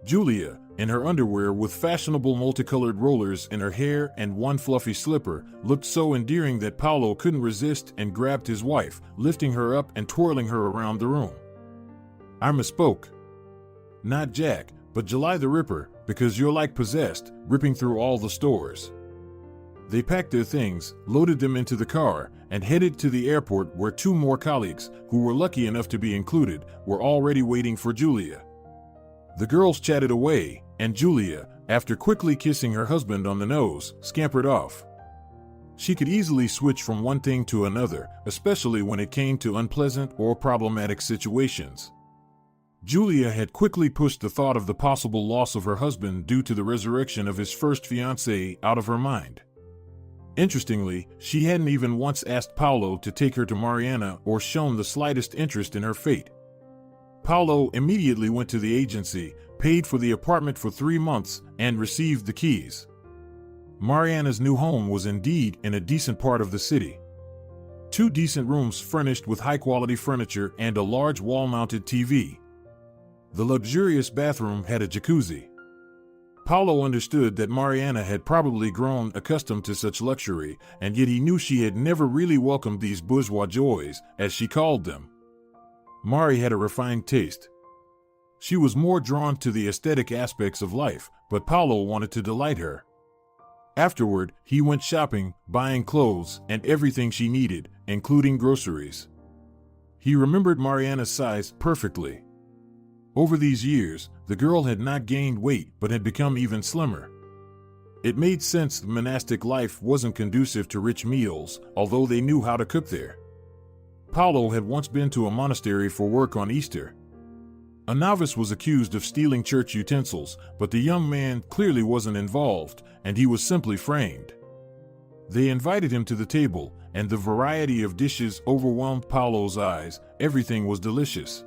Julia, in her underwear with fashionable multicolored rollers in her hair and one fluffy slipper, looked so endearing that Paulo couldn't resist and grabbed his wife, lifting her up and twirling her around the room. I misspoke. Not Jack, but July the Ripper, because you're like possessed, ripping through all the stores. They packed their things, loaded them into the car, and headed to the airport where 2 more colleagues, who were lucky enough to be included, were already waiting for Julia. The girls chatted away, and Julia, after quickly kissing her husband on the nose, scampered off. She could easily switch from one thing to another, especially when it came to unpleasant or problematic situations. Julia had quickly pushed the thought of the possible loss of her husband due to the resurrection of his first fiancée out of her mind. Interestingly, she hadn't even once asked Paulo to take her to Mariana or shown the slightest interest in her fate. Paulo immediately went to the agency, paid for the apartment for 3 months, and received the keys. Mariana's new home was indeed in a decent part of the city. 2 decent rooms furnished with high-quality furniture and a large wall-mounted TV. The luxurious bathroom had a jacuzzi. Paulo understood that Mariana had probably grown accustomed to such luxury, and yet he knew she had never really welcomed these bourgeois joys, as she called them. Mari had a refined taste. She was more drawn to the aesthetic aspects of life, but Paulo wanted to delight her. Afterward, he went shopping, buying clothes and everything she needed, including groceries. He remembered Mariana's size perfectly. Over these years, the girl had not gained weight but had become even slimmer. It made sense the monastic life wasn't conducive to rich meals, although they knew how to cook there. Paulo had once been to a monastery for work on Easter. A novice was accused of stealing church utensils, but the young man clearly wasn't involved, and he was simply framed. They invited him to the table, and the variety of dishes overwhelmed Paulo's eyes. Everything was delicious.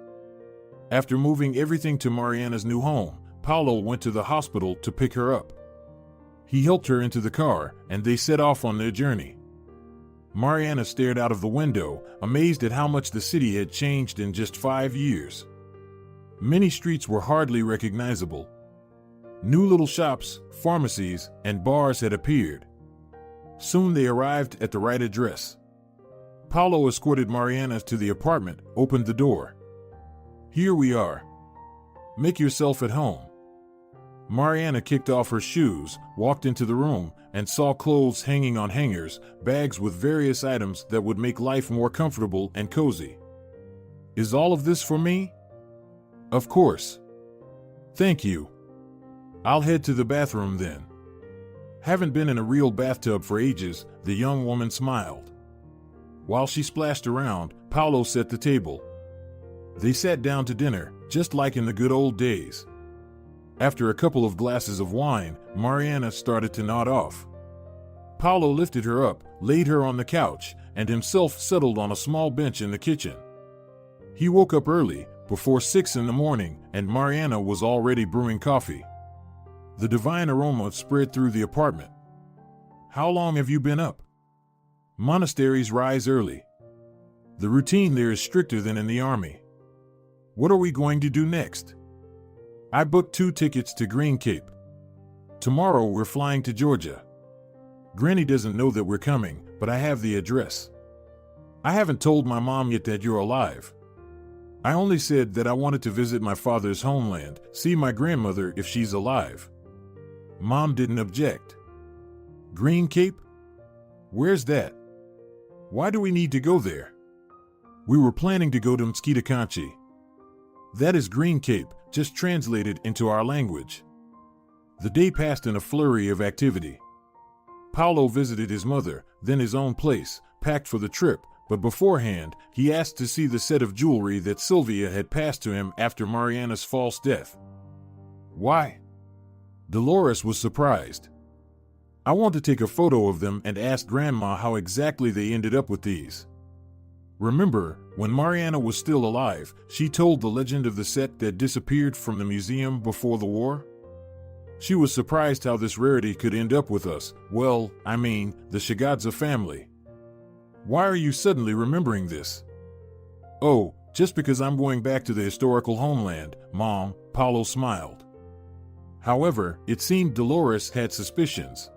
After moving everything to Mariana's new home, Paulo went to the hospital to pick her up. He helped her into the car, and they set off on their journey. Mariana stared out of the window, amazed at how much the city had changed in just 5 years. Many streets were hardly recognizable. New little shops, pharmacies, and bars had appeared. Soon they arrived at the right address. Paulo escorted Mariana to the apartment, opened the door. "Here we are. Make yourself at home." Mariana kicked off her shoes, walked into the room, and saw clothes hanging on hangers, bags with various items that would make life more comfortable and cozy. "Is all of this for me?" "Of course." "Thank you. I'll head to the bathroom then." "Haven't been in a real bathtub for ages," the young woman smiled. While she splashed around, Paulo set the table. They sat down to dinner, just like in the good old days. After a couple of glasses of wine, Mariana started to nod off. Paulo lifted her up, laid her on the couch, and himself settled on a small bench in the kitchen. He woke up early, before 6 in the morning, and Mariana was already brewing coffee. The divine aroma spread through the apartment. "How long have you been up?" "Monasteries rise early. The routine there is stricter than in the army." "What are we going to do next?" "I booked 2 tickets to Green Cape. Tomorrow we're flying to Georgia. Granny doesn't know that we're coming, but I have the address. I haven't told my mom yet that you're alive. I only said that I wanted to visit my father's homeland, see my grandmother if she's alive." Mom didn't object. "Green Cape? Where's that? Why do we need to go there?" "We were planning to go to Mskitakanchi. That is Green Cape, just translated into our language." The day passed in a flurry of activity. Paulo visited his mother, then his own place, packed for the trip, but beforehand, he asked to see the set of jewelry that Sylvia had passed to him after Mariana's false death. "Why?" Dolores was surprised. "I want to take a photo of them and ask Grandma how exactly they ended up with these." Remember, when Mariana was still alive, she told the legend of the set that disappeared from the museum before the war? She was surprised how this rarity could end up with us, the Chegavadze family. "Why are you suddenly remembering this?" "Oh, just because I'm going back to the historical homeland, Mom," Paulo smiled. However, it seemed Dolores had suspicions.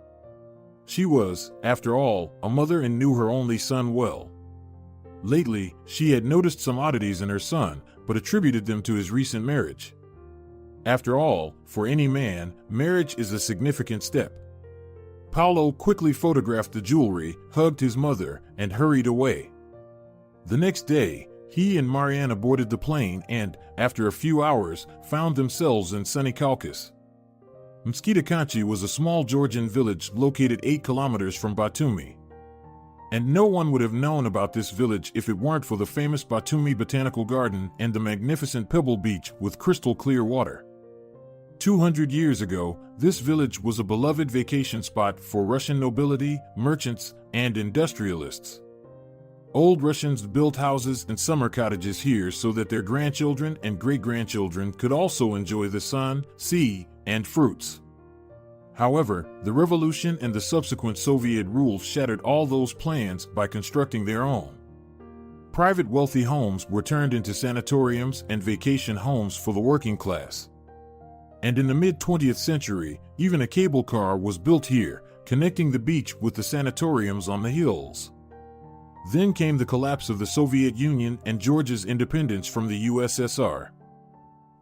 She was, after all, a mother and knew her only son well. Lately, she had noticed some oddities in her son, but attributed them to his recent marriage. After all, for any man, marriage is a significant step. Paulo quickly photographed the jewelry, hugged his mother, and hurried away. The next day, he and Mariana boarded the plane and, after a few hours, found themselves in sunny Caucasus. Mskitakanchi was a small Georgian village located 8 kilometers from Batumi. And no one would have known about this village if it weren't for the famous Batumi Botanical Garden and the magnificent pebble beach with crystal clear water. 200 years ago, this village was a beloved vacation spot for Russian nobility, merchants, and industrialists. Old Russians built houses and summer cottages here so that their grandchildren and great-grandchildren could also enjoy the sun, sea, and fruits. However, the revolution and the subsequent Soviet rule shattered all those plans by constructing their own. Private wealthy homes were turned into sanatoriums and vacation homes for the working class. And in the mid-20th century, even a cable car was built here, connecting the beach with the sanatoriums on the hills. Then came the collapse of the Soviet Union and Georgia's independence from the USSR.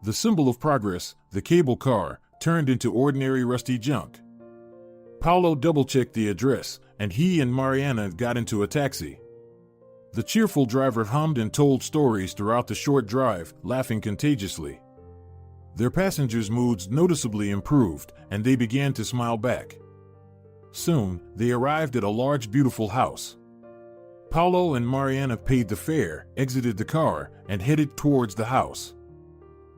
The symbol of progress, the cable car, turned into ordinary rusty junk. Paulo double-checked the address, and he and Mariana got into a taxi. The cheerful driver hummed and told stories throughout the short drive, laughing contagiously. Their passengers' moods noticeably improved, and they began to smile back. Soon, they arrived at a large, beautiful house. Paulo and Mariana paid the fare, exited the car, and headed towards the house.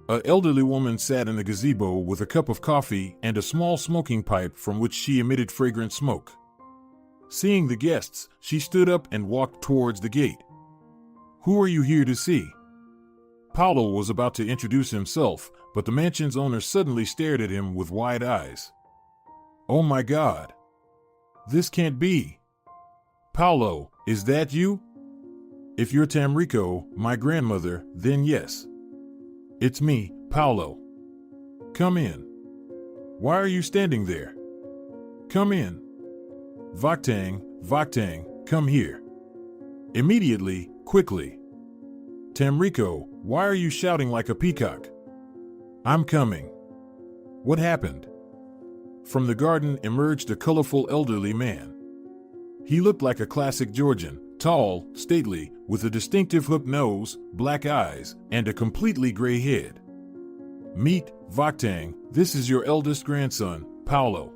An elderly woman sat in the gazebo with a cup of coffee and a small smoking pipe from which she emitted fragrant smoke. Seeing the guests, she stood up and walked towards the gate. "Who are you here to see?" Paulo was about to introduce himself, but the mansion's owner suddenly stared at him with wide eyes. "Oh my God! This can't be! Paulo, is that you? If you're Tamrico, my grandmother, then yes. It's me, Paulo. Come in. Why are you standing there? Come in. Vaktang, come here. Immediately, quickly. Tamrico, why are you shouting like a peacock? I'm coming. What happened?" From the garden emerged a colorful elderly man. He looked like a classic Georgian, tall, stately, with a distinctive hooked nose, black eyes, and a completely gray head. "Meet, Vaktang, this is your eldest grandson, Paulo.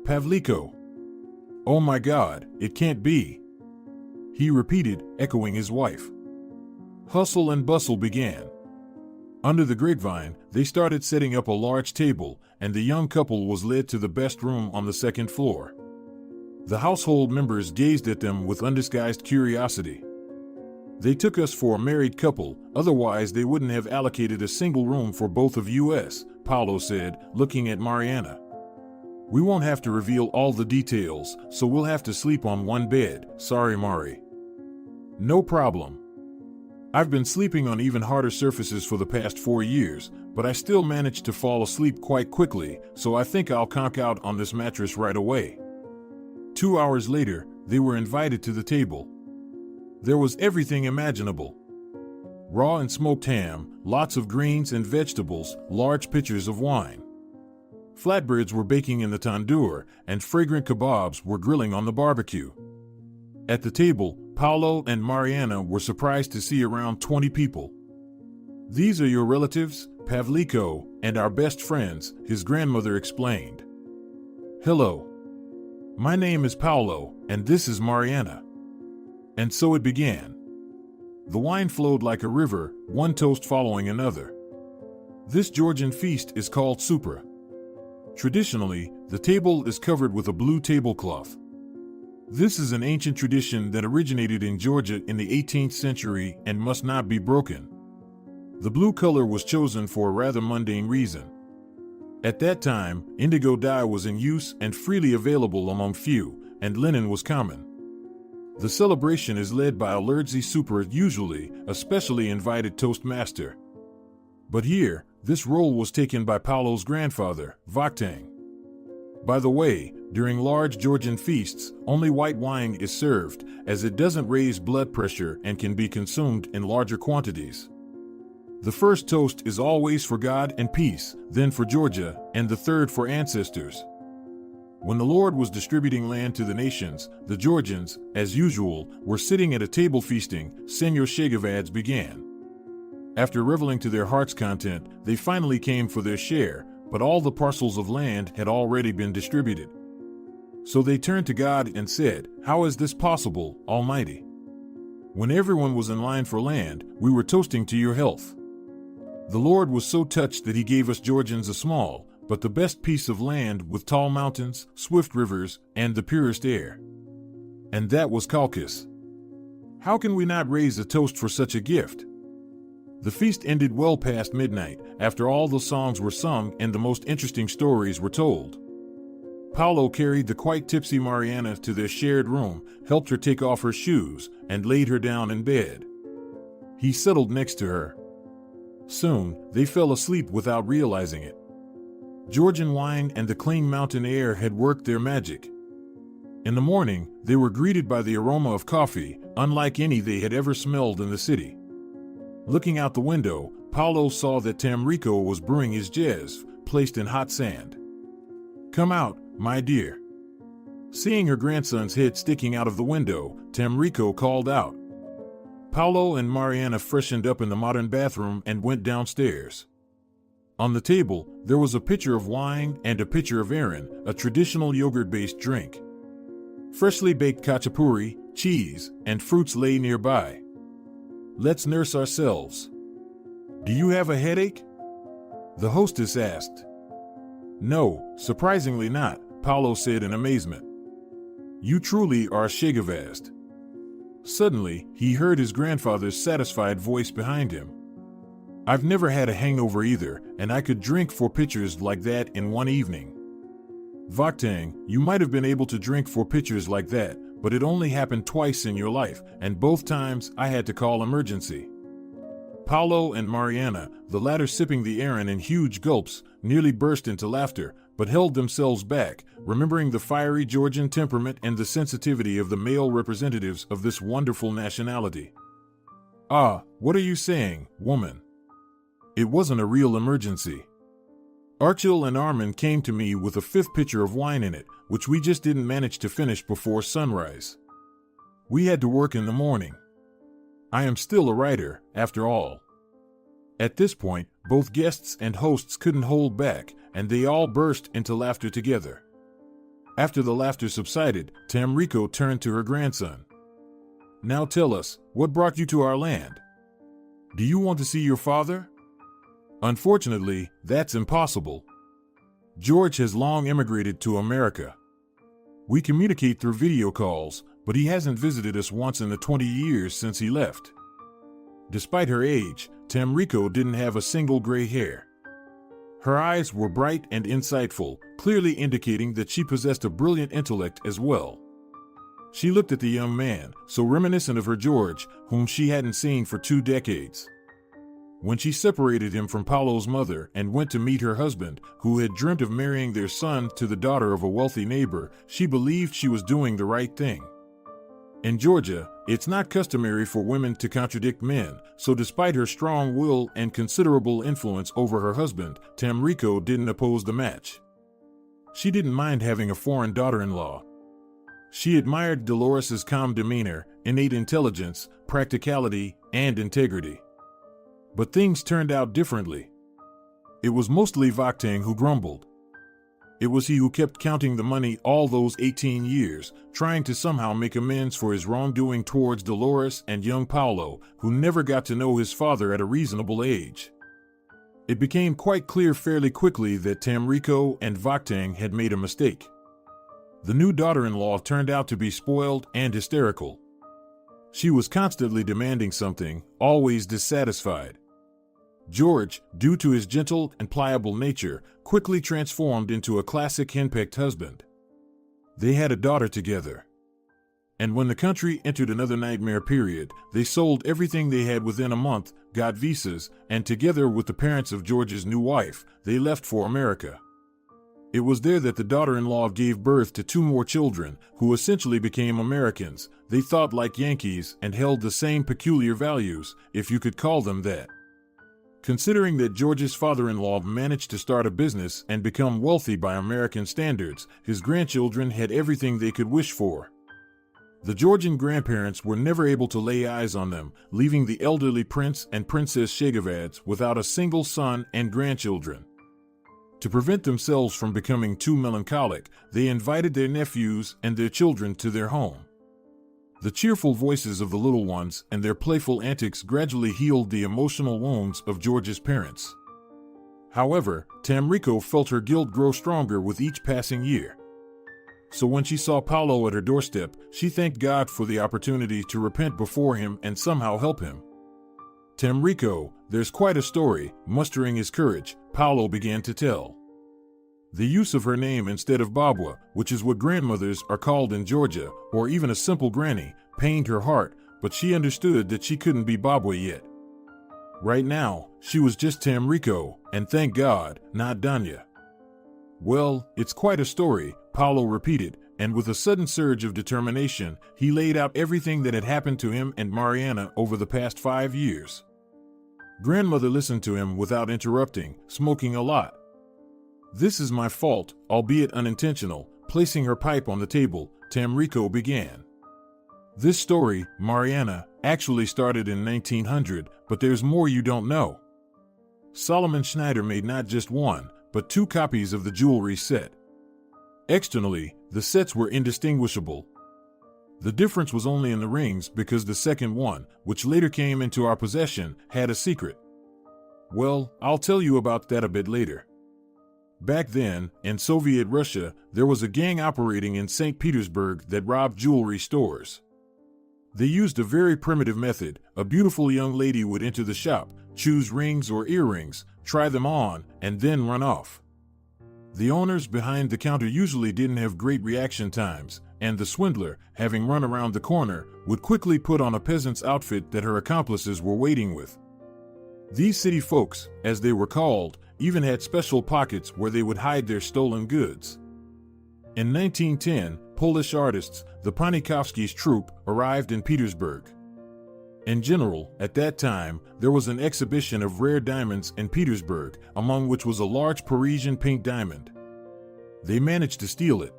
Pavliko. Oh my God, it can't be," he repeated, echoing his wife. Hustle and bustle began. Under the grapevine, they started setting up a large table, and the young couple was led to the best room on the second floor. The household members gazed at them with undisguised curiosity. "They took us for a married couple, otherwise they wouldn't have allocated a single room for both of us," Paulo said, looking at Mariana. "We won't have to reveal all the details, so we'll have to sleep on one bed, sorry Mari." "No problem. I've been sleeping on even harder surfaces for the past 4 years, but I still managed to fall asleep quite quickly, so I think I'll conk out on this mattress right away." 2 hours later, they were invited to the table. There was everything imaginable. Raw and smoked ham, lots of greens and vegetables, large pitchers of wine. Flatbreads were baking in the tandoor, and fragrant kebabs were grilling on the barbecue. At the table, Paulo and Mariana were surprised to see around 20 people. "These are your relatives, Pavliko, and our best friends," his grandmother explained. "Hello. My name is Paulo, and this is Mariana." And so it began. The wine flowed like a river, one toast following another. This Georgian feast is called supra. Traditionally, the table is covered with a blue tablecloth. This is an ancient tradition that originated in Georgia in the 18th century and must not be broken. The blue color was chosen for a rather mundane reason. At that time, indigo dye was in use and freely available among few, and linen was common. The celebration is led by a Lurdzi Super, usually a specially invited toastmaster. But here, this role was taken by Paulo's grandfather, Vaktang. By the way, during large Georgian feasts, only white wine is served, as it doesn't raise blood pressure and can be consumed in larger quantities. The first toast is always for God and peace, then for Georgia, and the third for ancestors. When the Lord was distributing land to the nations, the Georgians, as usual, were sitting at a table feasting. Paulo Chegavadze began. After reveling to their heart's content, they finally came for their share, but all the parcels of land had already been distributed. So they turned to God and said, "How is this possible, Almighty? When everyone was in line for land, we were toasting to your health." The Lord was so touched that he gave us Georgians a small, but the best piece of land with tall mountains, swift rivers, and the purest air. And that was Caucasus. How can we not raise a toast for such a gift? The feast ended well past midnight, after all the songs were sung and the most interesting stories were told. Paulo carried the quite tipsy Mariana to their shared room, helped her take off her shoes, and laid her down in bed. He settled next to her. Soon, they fell asleep without realizing it. Georgian wine and the clean mountain air had worked their magic. In the morning, they were greeted by the aroma of coffee, unlike any they had ever smelled in the city. Looking out the window, Paulo saw that Tamrico was brewing his jazz, placed in hot sand. "Come out, my dear." Seeing her grandson's head sticking out of the window, Tamrico called out. Paulo and Mariana freshened up in the modern bathroom and went downstairs. On the table, there was a pitcher of wine and a pitcher of ayran, a traditional yogurt-based drink. Freshly baked khachapuri, cheese, and fruits lay nearby. "Let's nurse ourselves. Do you have a headache?" the hostess asked. "No, surprisingly not," Paulo said in amazement. "You truly are Chegavadze." Suddenly, he heard his grandfather's satisfied voice behind him. "I've never had a hangover either, and I could drink 4 pitchers like that in one evening." "Vaktang, you might have been able to drink 4 pitchers like that, but it only happened twice in your life, and both times I had to call emergency." Paulo and Mariana, the latter sipping the ayran in huge gulps, nearly burst into laughter, but held themselves back, remembering the fiery Georgian temperament and the sensitivity of the male representatives of this wonderful nationality. "Ah, what are you saying, woman? It wasn't a real emergency. Archil and Armin came to me with a 5th pitcher of wine in it, which we just didn't manage to finish before sunrise. We had to work in the morning. I am still a writer, after all." At this point, both guests and hosts couldn't hold back, and they all burst into laughter together. After the laughter subsided, Tamrico turned to her grandson. "Now tell us, what brought you to our land? Do you want to see your father?" "Unfortunately, that's impossible. George has long immigrated to America. We communicate through video calls, but he hasn't visited us once in the 20 years since he left." Despite her age, Tamrico didn't have a single gray hair. Her eyes were bright and insightful, clearly indicating that she possessed a brilliant intellect as well. She looked at the young man, so reminiscent of her George, whom she hadn't seen for 2 decades. When she separated him from Paulo's mother and went to meet her husband, who had dreamt of marrying their son to the daughter of a wealthy neighbor, she believed she was doing the right thing. In Georgia, it's not customary for women to contradict men, so despite her strong will and considerable influence over her husband, Tamrico didn't oppose the match. She didn't mind having a foreign daughter-in-law. She admired Dolores' calm demeanor, innate intelligence, practicality, and integrity. But things turned out differently. It was mostly Vaktang who grumbled. It was he who kept counting the money all those 18 years, trying to somehow make amends for his wrongdoing towards Dolores and young Paulo, who never got to know his father at a reasonable age. It became quite clear fairly quickly that Tamrico and Vaktang had made a mistake. The new daughter-in-law turned out to be spoiled and hysterical. She was constantly demanding something, always dissatisfied. George, due to his gentle and pliable nature, quickly transformed into a classic henpecked husband. They had a daughter together. And when the country entered another nightmare period, they sold everything they had within a month, got visas, and together with the parents of George's new wife, they left for America. It was there that the daughter-in-law gave birth to 2 more children, who essentially became Americans. They thought like Yankees and held the same peculiar values, if you could call them that. Considering that George's father-in-law managed to start a business and become wealthy by American standards, his grandchildren had everything they could wish for. The Georgian grandparents were never able to lay eyes on them, leaving the elderly Prince and Princess Chegavadze without a single son and grandchildren. To prevent themselves from becoming too melancholic, they invited their nephews and their children to their home. The cheerful voices of the little ones and their playful antics gradually healed the emotional wounds of George's parents. However, Tamrico felt her guilt grow stronger with each passing year. So when she saw Paulo at her doorstep, she thanked God for the opportunity to repent before him and somehow help him. "Tamrico, there's quite a story," mustering his courage, Paulo began to tell. The use of her name instead of Babwa, which is what grandmothers are called in Georgia, or even a simple granny, pained her heart, but she understood that she couldn't be Babwa yet. Right now, she was just Tamrico, and thank God, not Danya. "Well, it's quite a story," Paulo repeated, and with a sudden surge of determination, he laid out everything that had happened to him and Mariana over the past 5 years. Grandmother listened to him without interrupting, smoking a lot. "This is my fault, albeit unintentional." Placing her pipe on the table, Tamrico began. "This story, Mariana, actually started in 1900, but there's more you don't know. Solomon Schneider made not just one, but 2 copies of the jewelry set. Externally, the sets were indistinguishable. The difference was only in the rings because the second one, which later came into our possession, had a secret. Well, I'll tell you about that a bit later. Back then, in Soviet Russia, there was a gang operating in St. Petersburg that robbed jewelry stores. They used a very primitive method. A beautiful young lady would enter the shop, choose rings or earrings, try them on, and then run off. The owners behind the counter usually didn't have great reaction times, and the swindler, having run around the corner, would quickly put on a peasant's outfit that her accomplices were waiting with. These city folks, as they were called, even had special pockets where they would hide their stolen goods. In 1910, Polish artists, the Poniatowski's troupe, arrived in Petersburg. In general, at that time, there was an exhibition of rare diamonds in Petersburg, among which was a large Parisian pink diamond. They managed to steal it.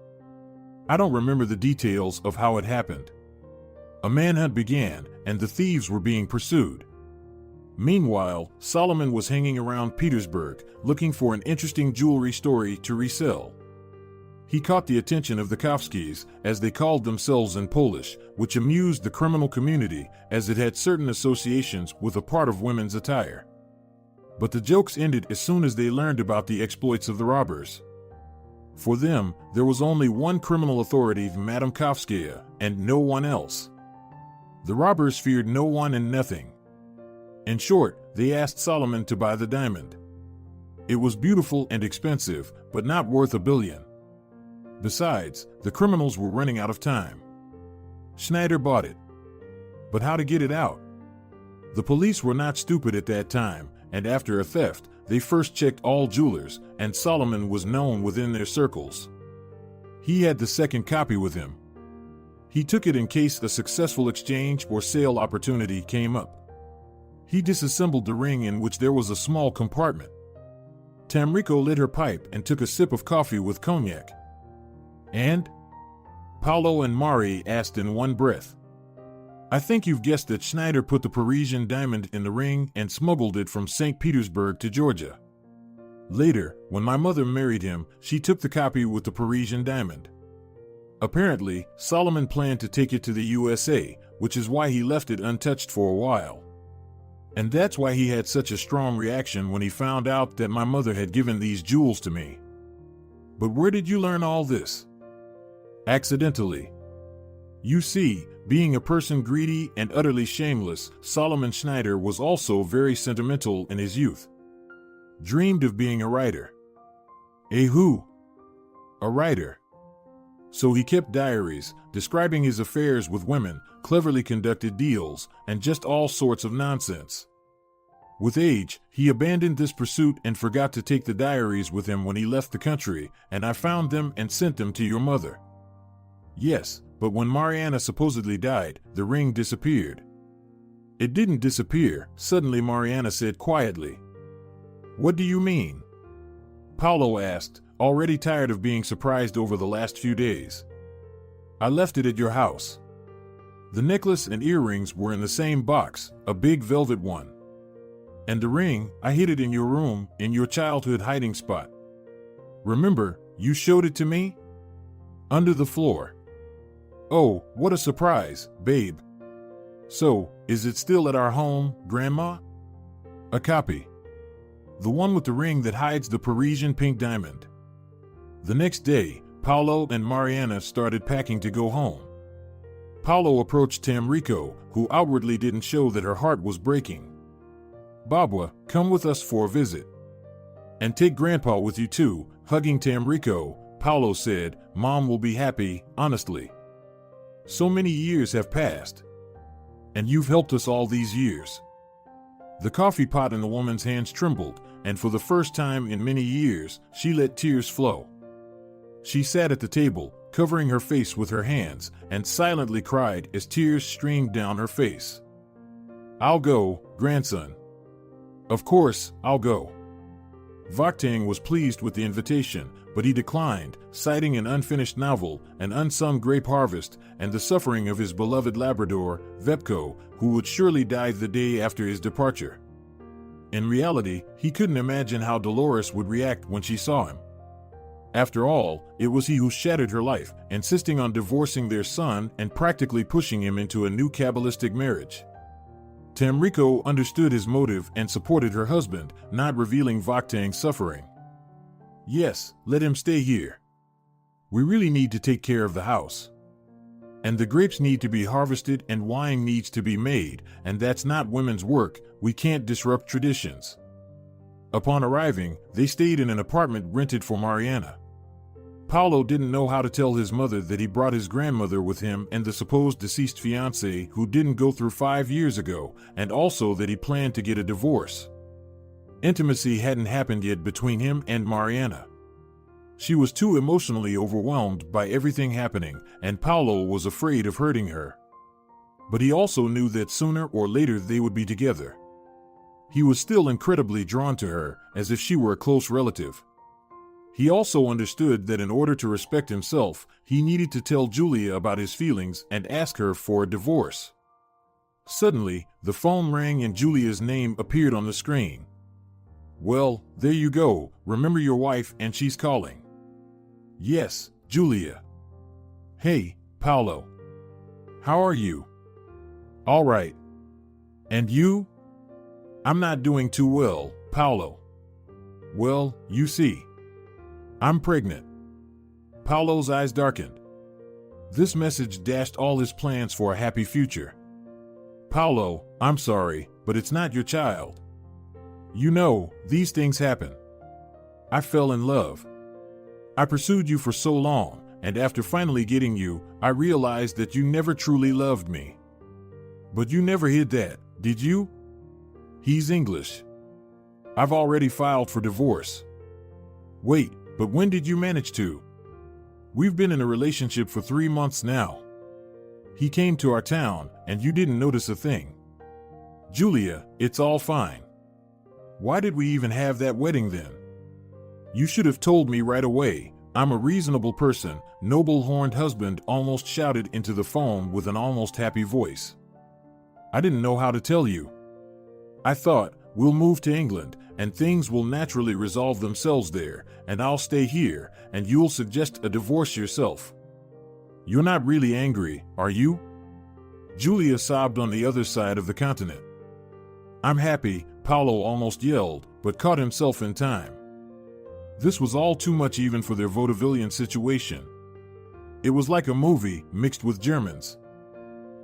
I don't remember the details of how it happened. A manhunt began, and the thieves were being pursued. Meanwhile, Solomon was hanging around Petersburg, looking for an interesting jewelry story to resell. He caught the attention of the Kowskis, as they called themselves in Polish, which amused the criminal community, as it had certain associations with a part of women's attire. But the jokes ended as soon as they learned about the exploits of the robbers. For them, there was only one criminal authority, Madame Kowskaya, and no one else. The robbers feared no one and nothing. In short, they asked Solomon to buy the diamond. It was beautiful and expensive, but not worth $1 billion. Besides, the criminals were running out of time. Schneider bought it. But how to get it out? The police were not stupid at that time, and after a theft, they first checked all jewelers, and Solomon was known within their circles. He had the second copy with him. He took it in case a successful exchange or sale opportunity came up. He disassembled the ring, in which there was a small compartment. Tamrico lit her pipe and took a sip of coffee with cognac. And? Paulo and Mari asked in one breath. I think you've guessed that Schneider put the Parisian diamond in the ring and smuggled it from St. Petersburg to Georgia. Later, when my mother married him, she took the copy with the Parisian diamond. Apparently, Solomon planned to take it to the USA, which is why he left it untouched for a while. And that's why he had such a strong reaction when he found out that my mother had given these jewels to me. But where did you learn all this? Accidentally. You see, being a person greedy and utterly shameless, Solomon Schneider was also very sentimental in his youth. Dreamed of being a writer. A who? A writer. So he kept diaries, describing his affairs with women, cleverly conducted deals, and just all sorts of nonsense. With age, he abandoned this pursuit and forgot to take the diaries with him when he left the country, and I found them and sent them to your mother. Yes, but when Mariana supposedly died, the ring disappeared. It didn't disappear, suddenly Mariana said quietly. What do you mean? Paulo asked, already tired of being surprised over the last few days. I left it at your house. The necklace and earrings were in the same box, a big velvet one. And the ring, I hid it in your room, in your childhood hiding spot. Remember, you showed it to me? Under the floor. Oh, what a surprise, babe. So, is it still at our home, Grandma? A copy. The one with the ring that hides the Parisian pink diamond. The next day, Paulo and Mariana started packing to go home. Paulo approached Tamrico, who outwardly didn't show that her heart was breaking. Babwa, come with us for a visit. And take Grandpa with you too, hugging Tamrico, Paulo said, Mom will be happy, honestly. So many years have passed. And you've helped us all these years. The coffee pot in the woman's hands trembled, and for the first time in many years, she let tears flow. She sat at the table, covering her face with her hands, and silently cried as tears streamed down her face. I'll go, grandson. Of course, I'll go. Vakhtang was pleased with the invitation, but he declined, citing an unfinished novel, an unsung grape harvest, and the suffering of his beloved Labrador, Vepko, who would surely die the day after his departure. In reality, he couldn't imagine how Dolores would react when she saw him. After all, it was he who shattered her life, insisting on divorcing their son and practically pushing him into a new Kabbalistic marriage. Tamrico understood his motive and supported her husband, not revealing Vakhtang's suffering. Yes, let him stay here. We really need to take care of the house. And the grapes need to be harvested and wine needs to be made, and that's not women's work. We can't disrupt traditions. Upon arriving, they stayed in an apartment rented for Mariana. Paulo didn't know how to tell his mother that he brought his grandmother with him and the supposed deceased fiancée who didn't go through 5 years ago, and also that he planned to get a divorce. Intimacy hadn't happened yet between him and Mariana. She was too emotionally overwhelmed by everything happening, and Paulo was afraid of hurting her. But he also knew that sooner or later they would be together. He was still incredibly drawn to her, as if she were a close relative. He also understood that in order to respect himself, he needed to tell Julia about his feelings and ask her for a divorce. Suddenly, the phone rang and Julia's name appeared on the screen. Well, there you go. Remember your wife and she's calling. Yes, Julia. Hey, Paulo. How are you? All right. And you? I'm not doing too well, Paulo. Well, you see. I'm pregnant. Paulo's eyes darkened. This message dashed all his plans for a happy future. Paulo, I'm sorry, but it's not your child. You know, these things happen. I fell in love. I pursued you for so long, and after finally getting you, I realized that you never truly loved me. But you never hid that, did you? He's English. I've already filed for divorce. Wait, but when did you manage to? We've been in a relationship for 3 months now. He came to our town, and you didn't notice a thing. Julia, it's all fine. Why did we even have that wedding then? You should have told me right away. I'm a reasonable person, noble-horned husband almost shouted into the phone with an almost happy voice. I didn't know how to tell you. I thought, we'll move to England, and things will naturally resolve themselves there, and I'll stay here, and you'll suggest a divorce yourself. You're not really angry, are you? Julia sobbed on the other side of the continent. I'm happy, Paulo almost yelled, but caught himself in time. This was all too much even for their vaudevillian situation. It was like a movie mixed with Germans.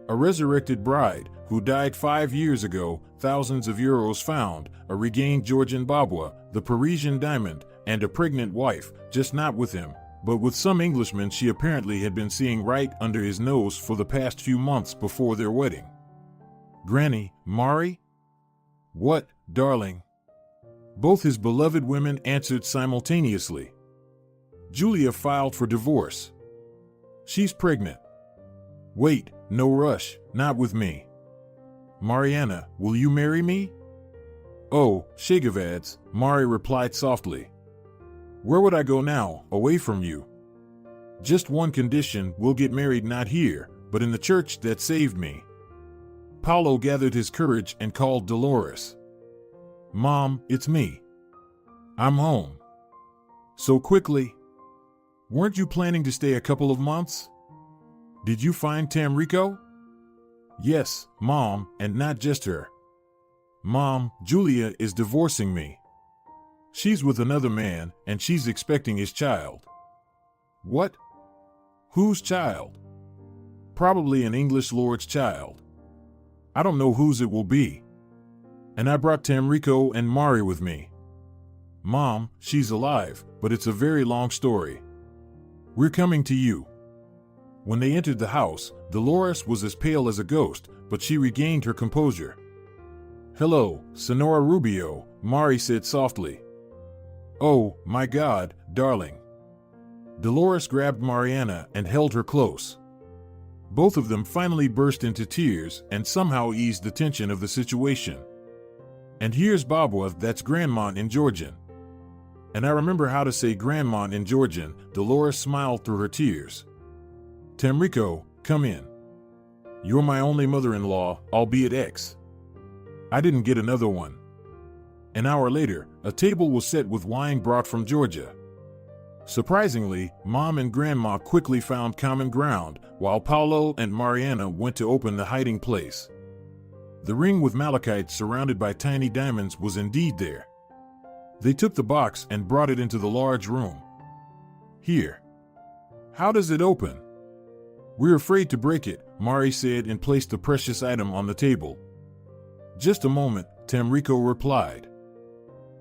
A resurrected bride, who died 5 years ago, thousands of euros found, a regained Georgian babwa, the Parisian diamond, and a pregnant wife, just not with him, but with some Englishman she apparently had been seeing right under his nose for the past few months before their wedding. Granny, Mari? What, darling? Both his beloved women answered simultaneously. Julia filed for divorce. She's pregnant. Wait, no rush, not with me. Mariana, will you marry me? Oh, Chegavadze, Mari replied softly. Where would I go now, away from you? Just one condition, we'll get married not here, but in the church that saved me. Paulo gathered his courage and called Dolores. Mom, it's me. I'm home. So quickly? Weren't you planning to stay a couple of months? Did you find Tamrico? Yes, Mom, and not just her. Mom, Julia is divorcing me. She's with another man, and she's expecting his child. What? Whose child? Probably an English lord's child. I don't know whose it will be. And I brought Tamrico and Mari with me. Mom, she's alive, but it's a very long story. We're coming to you. When they entered the house, Dolores was as pale as a ghost, but she regained her composure. Hello, Senora Rubio, Mari said softly. Oh, my God, darling. Dolores grabbed Mariana and held her close. Both of them finally burst into tears and somehow eased the tension of the situation. And here's Babwa, that's grandma in Georgian. And I remember how to say grandma in Georgian, Dolores smiled through her tears. Tamrico, come in. You're my only mother-in-law, albeit ex. I didn't get another one. An hour later, a table was set with wine brought from Georgia. Surprisingly, Mom and Grandma quickly found common ground, while Paulo and Mariana went to open the hiding place. The ring with malachite surrounded by tiny diamonds was indeed there. They took the box and brought it into the large room. Here. How does it open? We're afraid to break it, Mari said and placed the precious item on the table. Just a moment, Tamrico replied.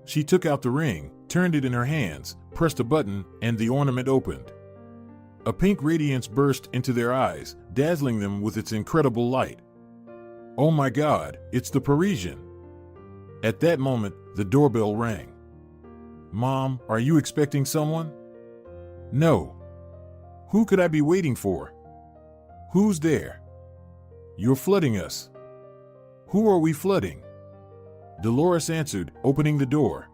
She took out the ring, turned it in her hands, pressed a button, and the ornament opened. A pink radiance burst into their eyes, dazzling them with its incredible light. Oh my God, it's the Parisian. At that moment, the doorbell rang. Mom, are you expecting someone? No. Who could I be waiting for? Who's there? You're flooding us. Who are we flooding? Dolores answered, opening the door.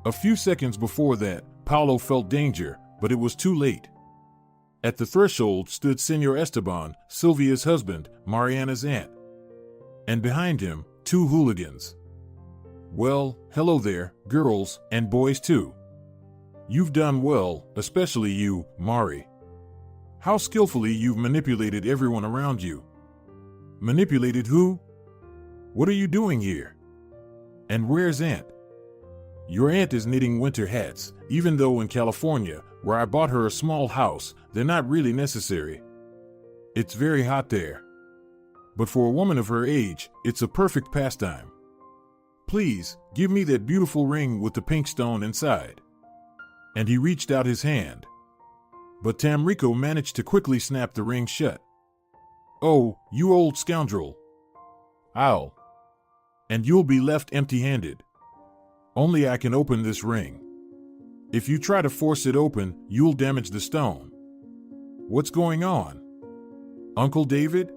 A few seconds before that, Paulo felt danger, but it was too late. At the threshold stood Senor Esteban, Sylvia's husband, Mariana's aunt. And behind him, two hooligans. Well, hello there, girls, and boys too. You've done well, especially you, Mari. How skillfully you've manipulated everyone around you. Manipulated who? What are you doing here? And where's Aunt? Your aunt is knitting winter hats, even though in California, where I bought her a small house, they're not really necessary. It's very hot there. But for a woman of her age, it's a perfect pastime. Please, give me that beautiful ring with the pink stone inside. And he reached out his hand. But Tamrico managed to quickly snap the ring shut. Oh, you old scoundrel. I'll. And you'll be left empty-handed. Only I can open this ring. If you try to force it open, you'll damage the stone. What's going on? Uncle David?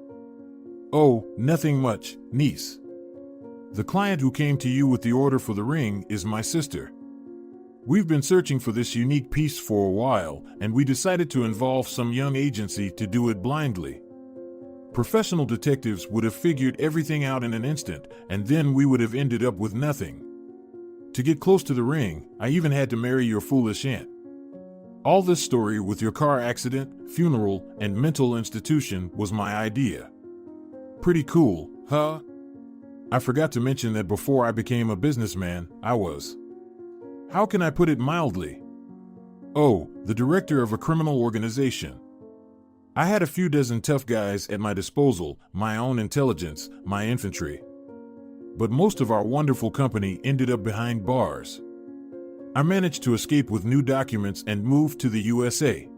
Oh, nothing much, niece. The client who came to you with the order for the ring is my sister. We've been searching for this unique piece for a while, and we decided to involve some young agency to do it blindly. Professional detectives would have figured everything out in an instant, and then we would have ended up with nothing. To get close to the ring, I even had to marry your foolish aunt. All this story with your car accident, funeral, and mental institution was my idea. Pretty cool, huh? I forgot to mention that before I became a businessman, I was. How can I put it mildly? Oh, the director of a criminal organization. I had a few dozen tough guys at my disposal, my own intelligence, my infantry. But most of our wonderful company ended up behind bars. I managed to escape with new documents and moved to the USA.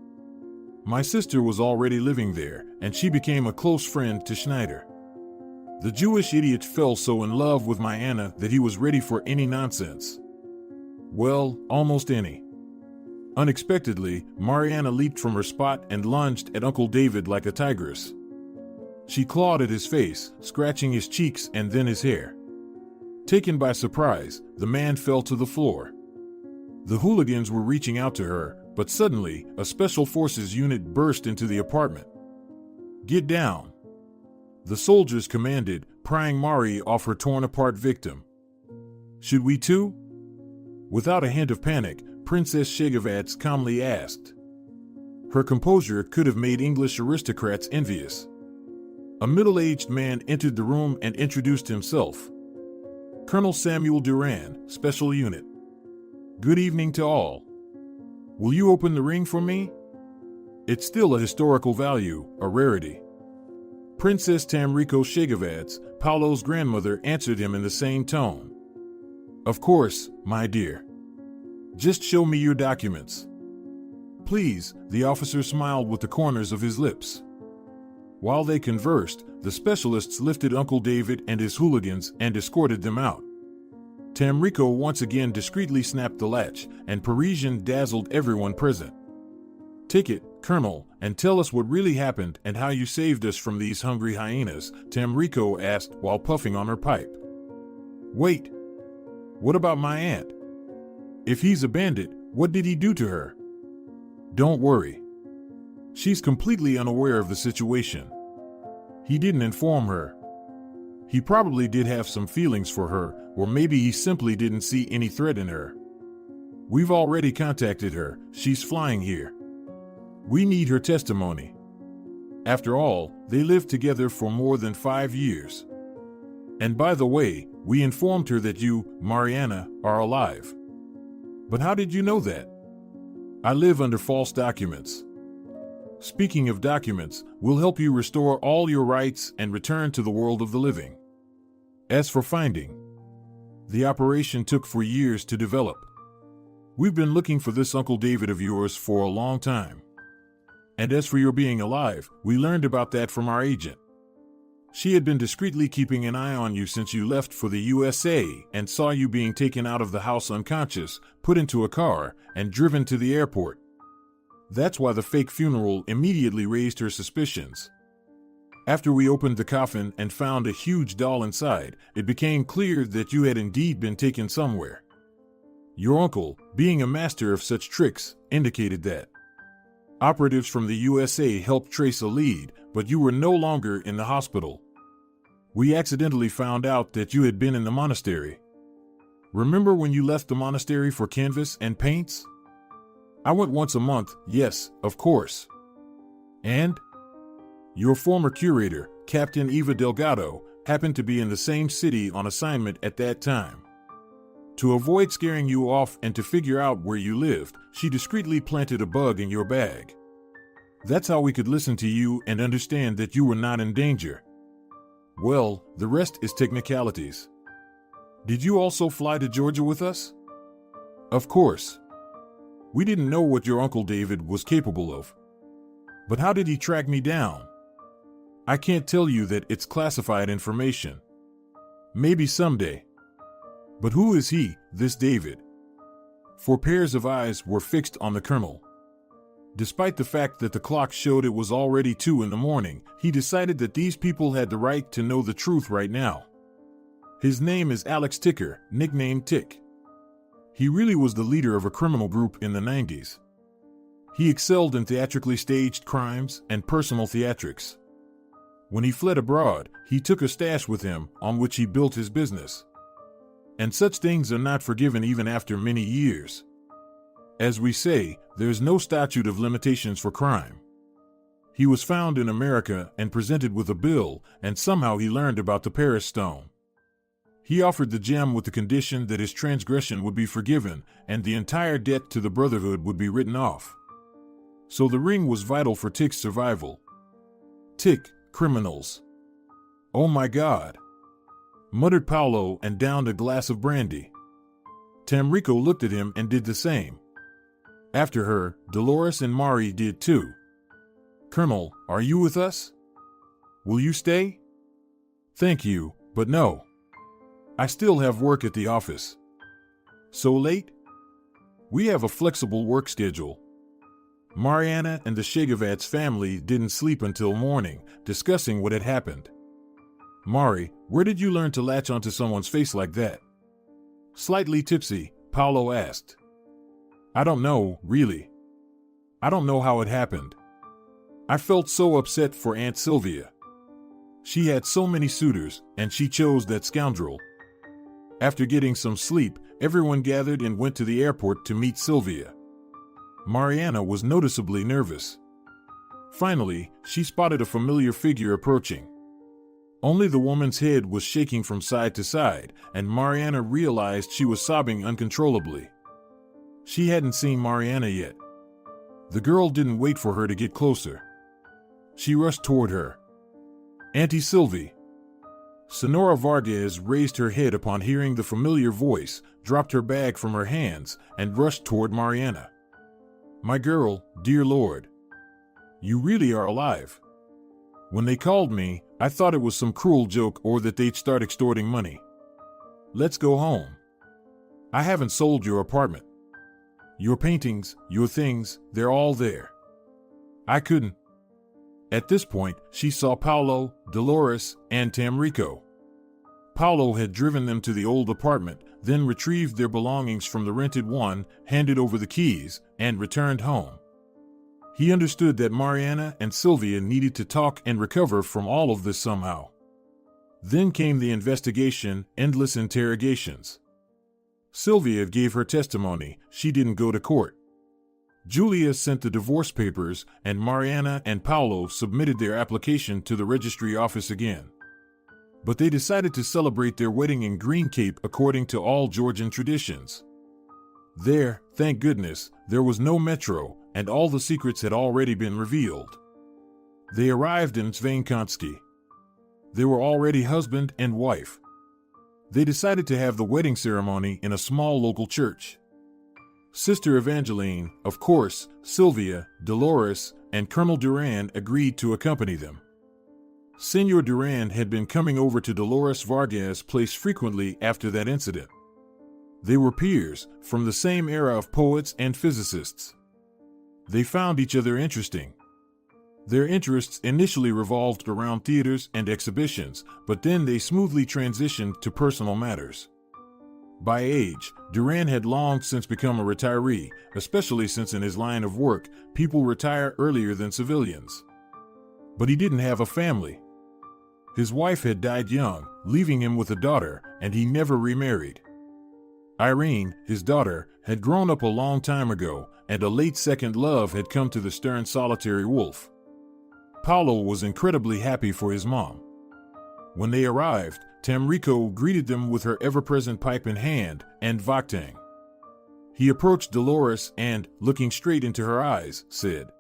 My sister was already living there, and she became a close friend to Schneider. The Jewish idiot fell so in love with my Anna that he was ready for any nonsense. Well, almost any. Unexpectedly, Mariana leaped from her spot and lunged at Uncle David like a tigress. She clawed at his face, scratching his cheeks and then his hair. Taken by surprise, the man fell to the floor. The hooligans were reaching out to her, but suddenly, a special forces unit burst into the apartment. Get down! The soldiers commanded, prying Mari off her torn-apart victim. Should we too? Without a hint of panic, Princess Chegavadze calmly asked. Her composure could have made English aristocrats envious. A middle-aged man entered the room and introduced himself. Colonel Samuel Duran, Special Unit. Good evening to all. Will you open the ring for me? It's still a historical value, a rarity. Princess Tamrico Chegavadze, Paulo's grandmother, answered him in the same tone. Of course, my dear. Just show me your documents. Please, the officer smiled with the corners of his lips. While they conversed, the specialists lifted Uncle David and his hooligans and escorted them out. Tamrico once again discreetly snapped the latch, and Parisian dazzled everyone present. Take it, Colonel, and tell us what really happened and how you saved us from these hungry hyenas, Tamrico asked while puffing on her pipe. Wait. What about my aunt? If he's a bandit, what did he do to her? Don't worry. She's completely unaware of the situation. He didn't inform her. He probably did have some feelings for her, or maybe he simply didn't see any threat in her. We've already contacted her. She's flying here. We need her testimony. After all, they lived together for more than 5 years. And by the way, we informed her that you, Mariana, are alive. But how did you know that? I live under false documents. Speaking of documents, we'll help you restore all your rights and return to the world of the living. As for finding, the operation took 4 years to develop. We've been looking for this Uncle David of yours for a long time. And as for your being alive, we learned about that from our agent. She had been discreetly keeping an eye on you since you left for the USA and saw you being taken out of the house unconscious, put into a car, and driven to the airport. That's why the fake funeral immediately raised her suspicions. After we opened the coffin and found a huge doll inside, it became clear that you had indeed been taken somewhere. Your uncle, being a master of such tricks, indicated that. Operatives from the USA helped trace a lead, but you were no longer in the hospital. We accidentally found out that you had been in the monastery. Remember when you left the monastery for canvas and paints? I went once a month, yes, of course. And? Your former curator, Captain Eva Delgado, happened to be in the same city on assignment at that time. To avoid scaring you off and to figure out where you lived, she discreetly planted a bug in your bag. That's how we could listen to you and understand that you were not in danger. Well, the rest is technicalities. Did you also fly to Georgia with us? Of course. We didn't know what your Uncle David was capable of. But how did he track me down? I can't tell you that it's classified information. Maybe someday. But who is he, this David? 4 pairs of eyes were fixed on the colonel. Despite the fact that the clock showed it was already 2 in the morning, he decided that these people had the right to know the truth right now. His name is Alex Ticker, nicknamed Tick. He really was the leader of a criminal group in the 90s. He excelled in theatrically staged crimes and personal theatrics. When he fled abroad, he took a stash with him on which he built his business. And such things are not forgiven even after many years. As we say, there's no statute of limitations for crime. He was found in America and presented with a bill, and somehow he learned about the Paris stone. He offered the gem with the condition that his transgression would be forgiven and the entire debt to the Brotherhood would be written off. So the ring was vital for Tick's survival. Tick, criminals. Oh my God, muttered Paulo and downed a glass of brandy. Tamrico looked at him and did the same. After her, Dolores and Mari did too. Colonel, are you with us? Will you stay? Thank you, but no. I still have work at the office. So late? We have a flexible work schedule. Mariana and the Chegavadze family didn't sleep until morning, discussing what had happened. Mari, where did you learn to latch onto someone's face like that? Slightly tipsy, Paulo asked. I don't know, really. I don't know how it happened. I felt so upset for Aunt Sylvia. She had so many suitors, and she chose that scoundrel. After getting some sleep, everyone gathered and went to the airport to meet Sylvia. Mariana was noticeably nervous. Finally, she spotted a familiar figure approaching. Only the woman's head was shaking from side to side, and Mariana realized she was sobbing uncontrollably. She hadn't seen Mariana yet. The girl didn't wait for her to get closer. She rushed toward her. Auntie Sylvie. Sonora Vargas raised her head upon hearing the familiar voice, dropped her bag from her hands, and rushed toward Mariana. My girl, dear Lord. You really are alive. When they called me, I thought it was some cruel joke or that they'd start extorting money. Let's go home. I haven't sold your apartment. Your paintings, your things, they're all there. I couldn't. At this point, she saw Paulo, Dolores, and Tamrico. Paulo had driven them to the old apartment, then retrieved their belongings from the rented one, handed over the keys, and returned home. He understood that Mariana and Sylvia needed to talk and recover from all of this somehow. Then came the investigation, endless interrogations. Sylvia gave her testimony. She didn't go to court. Julia sent the divorce papers, and Mariana and Paulo submitted their application to the registry office again. But they decided to celebrate their wedding in Green Cape according to all Georgian traditions. There, thank goodness, there was no metro, and all the secrets had already been revealed. They arrived in Svankonsky. They were already husband and wife. They decided to have the wedding ceremony in a small local church. Sister Evangeline, of course, Sylvia, Dolores, and Colonel Duran agreed to accompany them. Senor Duran had been coming over to Dolores Vargas' place frequently after that incident. They were peers, from the same era of poets and physicists. They found each other interesting. Their interests initially revolved around theaters and exhibitions, but then they smoothly transitioned to personal matters. By age, Duran had long since become a retiree, especially since in his line of work, people retire earlier than civilians. But he didn't have a family. His wife had died young, leaving him with a daughter, and he never remarried. Irene, his daughter, had grown up a long time ago, and a late second love had come to the stern solitary wolf. Paulo was incredibly happy for his mom. When they arrived, Tamrico greeted them with her ever-present pipe in hand and vaktang. He approached Dolores and, looking straight into her eyes, said,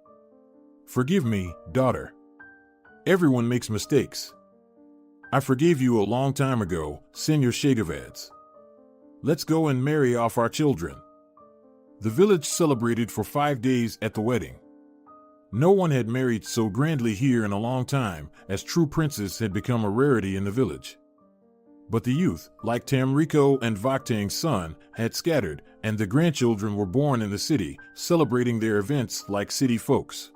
"Forgive me, daughter. Everyone makes mistakes. I forgave you a long time ago, Senor Chegavadze. Let's go and marry off our children." The village celebrated for 5 days at the wedding. No one had married so grandly here in a long time, as true princes had become a rarity in the village. But the youth, like Tamrico and Vaktang's son, had scattered, and the grandchildren were born in the city, celebrating their events like city folks.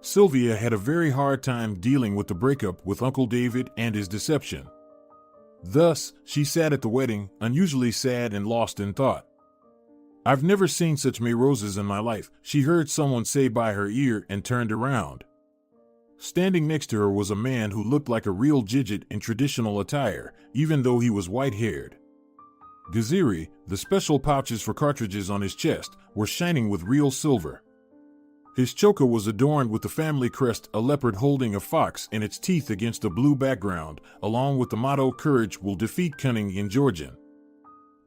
Sylvia had a very hard time dealing with the breakup with Uncle David and his deception. Thus, she sat at the wedding, unusually sad and lost in thought. "I've never seen such May roses in my life," she heard someone say by her ear and turned around. Standing next to her was a man who looked like a real Gidget in traditional attire, even though he was white-haired. Gaziri, the special pouches for cartridges on his chest, were shining with real silver. His choker was adorned with the family crest, a leopard holding a fox in its teeth against a blue background, along with the motto "Courage will defeat cunning" in Georgian.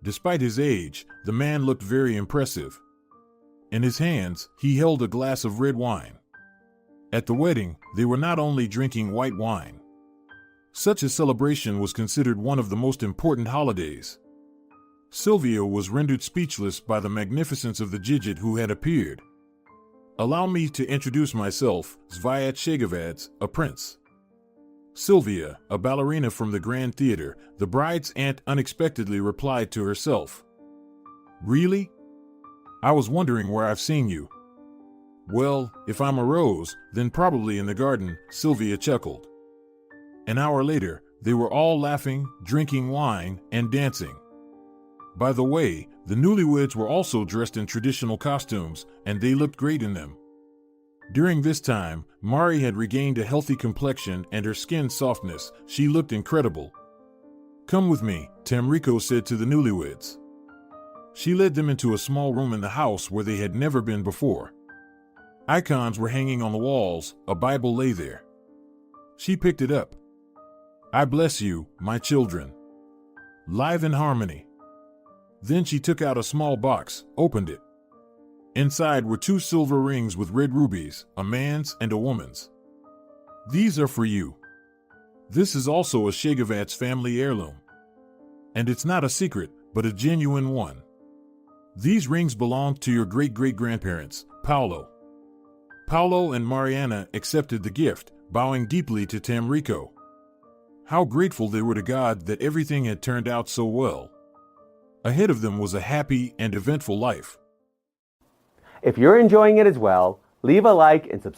Despite his age, the man looked very impressive. In his hands, he held a glass of red wine. At the wedding, they were not only drinking white wine. Such a celebration was considered one of the most important holidays. Sylvia was rendered speechless by the magnificence of the Gidget who had appeared. "Allow me to introduce myself, Zviat Chegavadze, a prince." Sylvia, a ballerina from the Grand Theater, the bride's aunt, unexpectedly replied to herself. "Really? I was wondering where I've seen you." "Well, if I'm a rose, then probably in the garden," Sylvia chuckled. An hour later, they were all laughing, drinking wine, and dancing. By the way, the newlyweds were also dressed in traditional costumes, and they looked great in them. During this time, Mari had regained a healthy complexion and her skin's softness. She looked incredible. "Come with me," Tamrico said to the newlyweds. She led them into a small room in the house where they had never been before. Icons were hanging on the walls, a Bible lay there. She picked it up. "I bless you, my children. Live in harmony." Then she took out a small box, opened it. Inside were 2 silver rings with red rubies, a man's and a woman's. "These are for you. This is also a Chegavadze family heirloom. And it's not a secret, but a genuine one. These rings belonged to your great-great-grandparents, Paulo." Paulo and Mariana accepted the gift, bowing deeply to Tamrico. How grateful they were to God that everything had turned out so well. Ahead of them was a happy and eventful life. If you're enjoying it as well, leave a like and subscribe.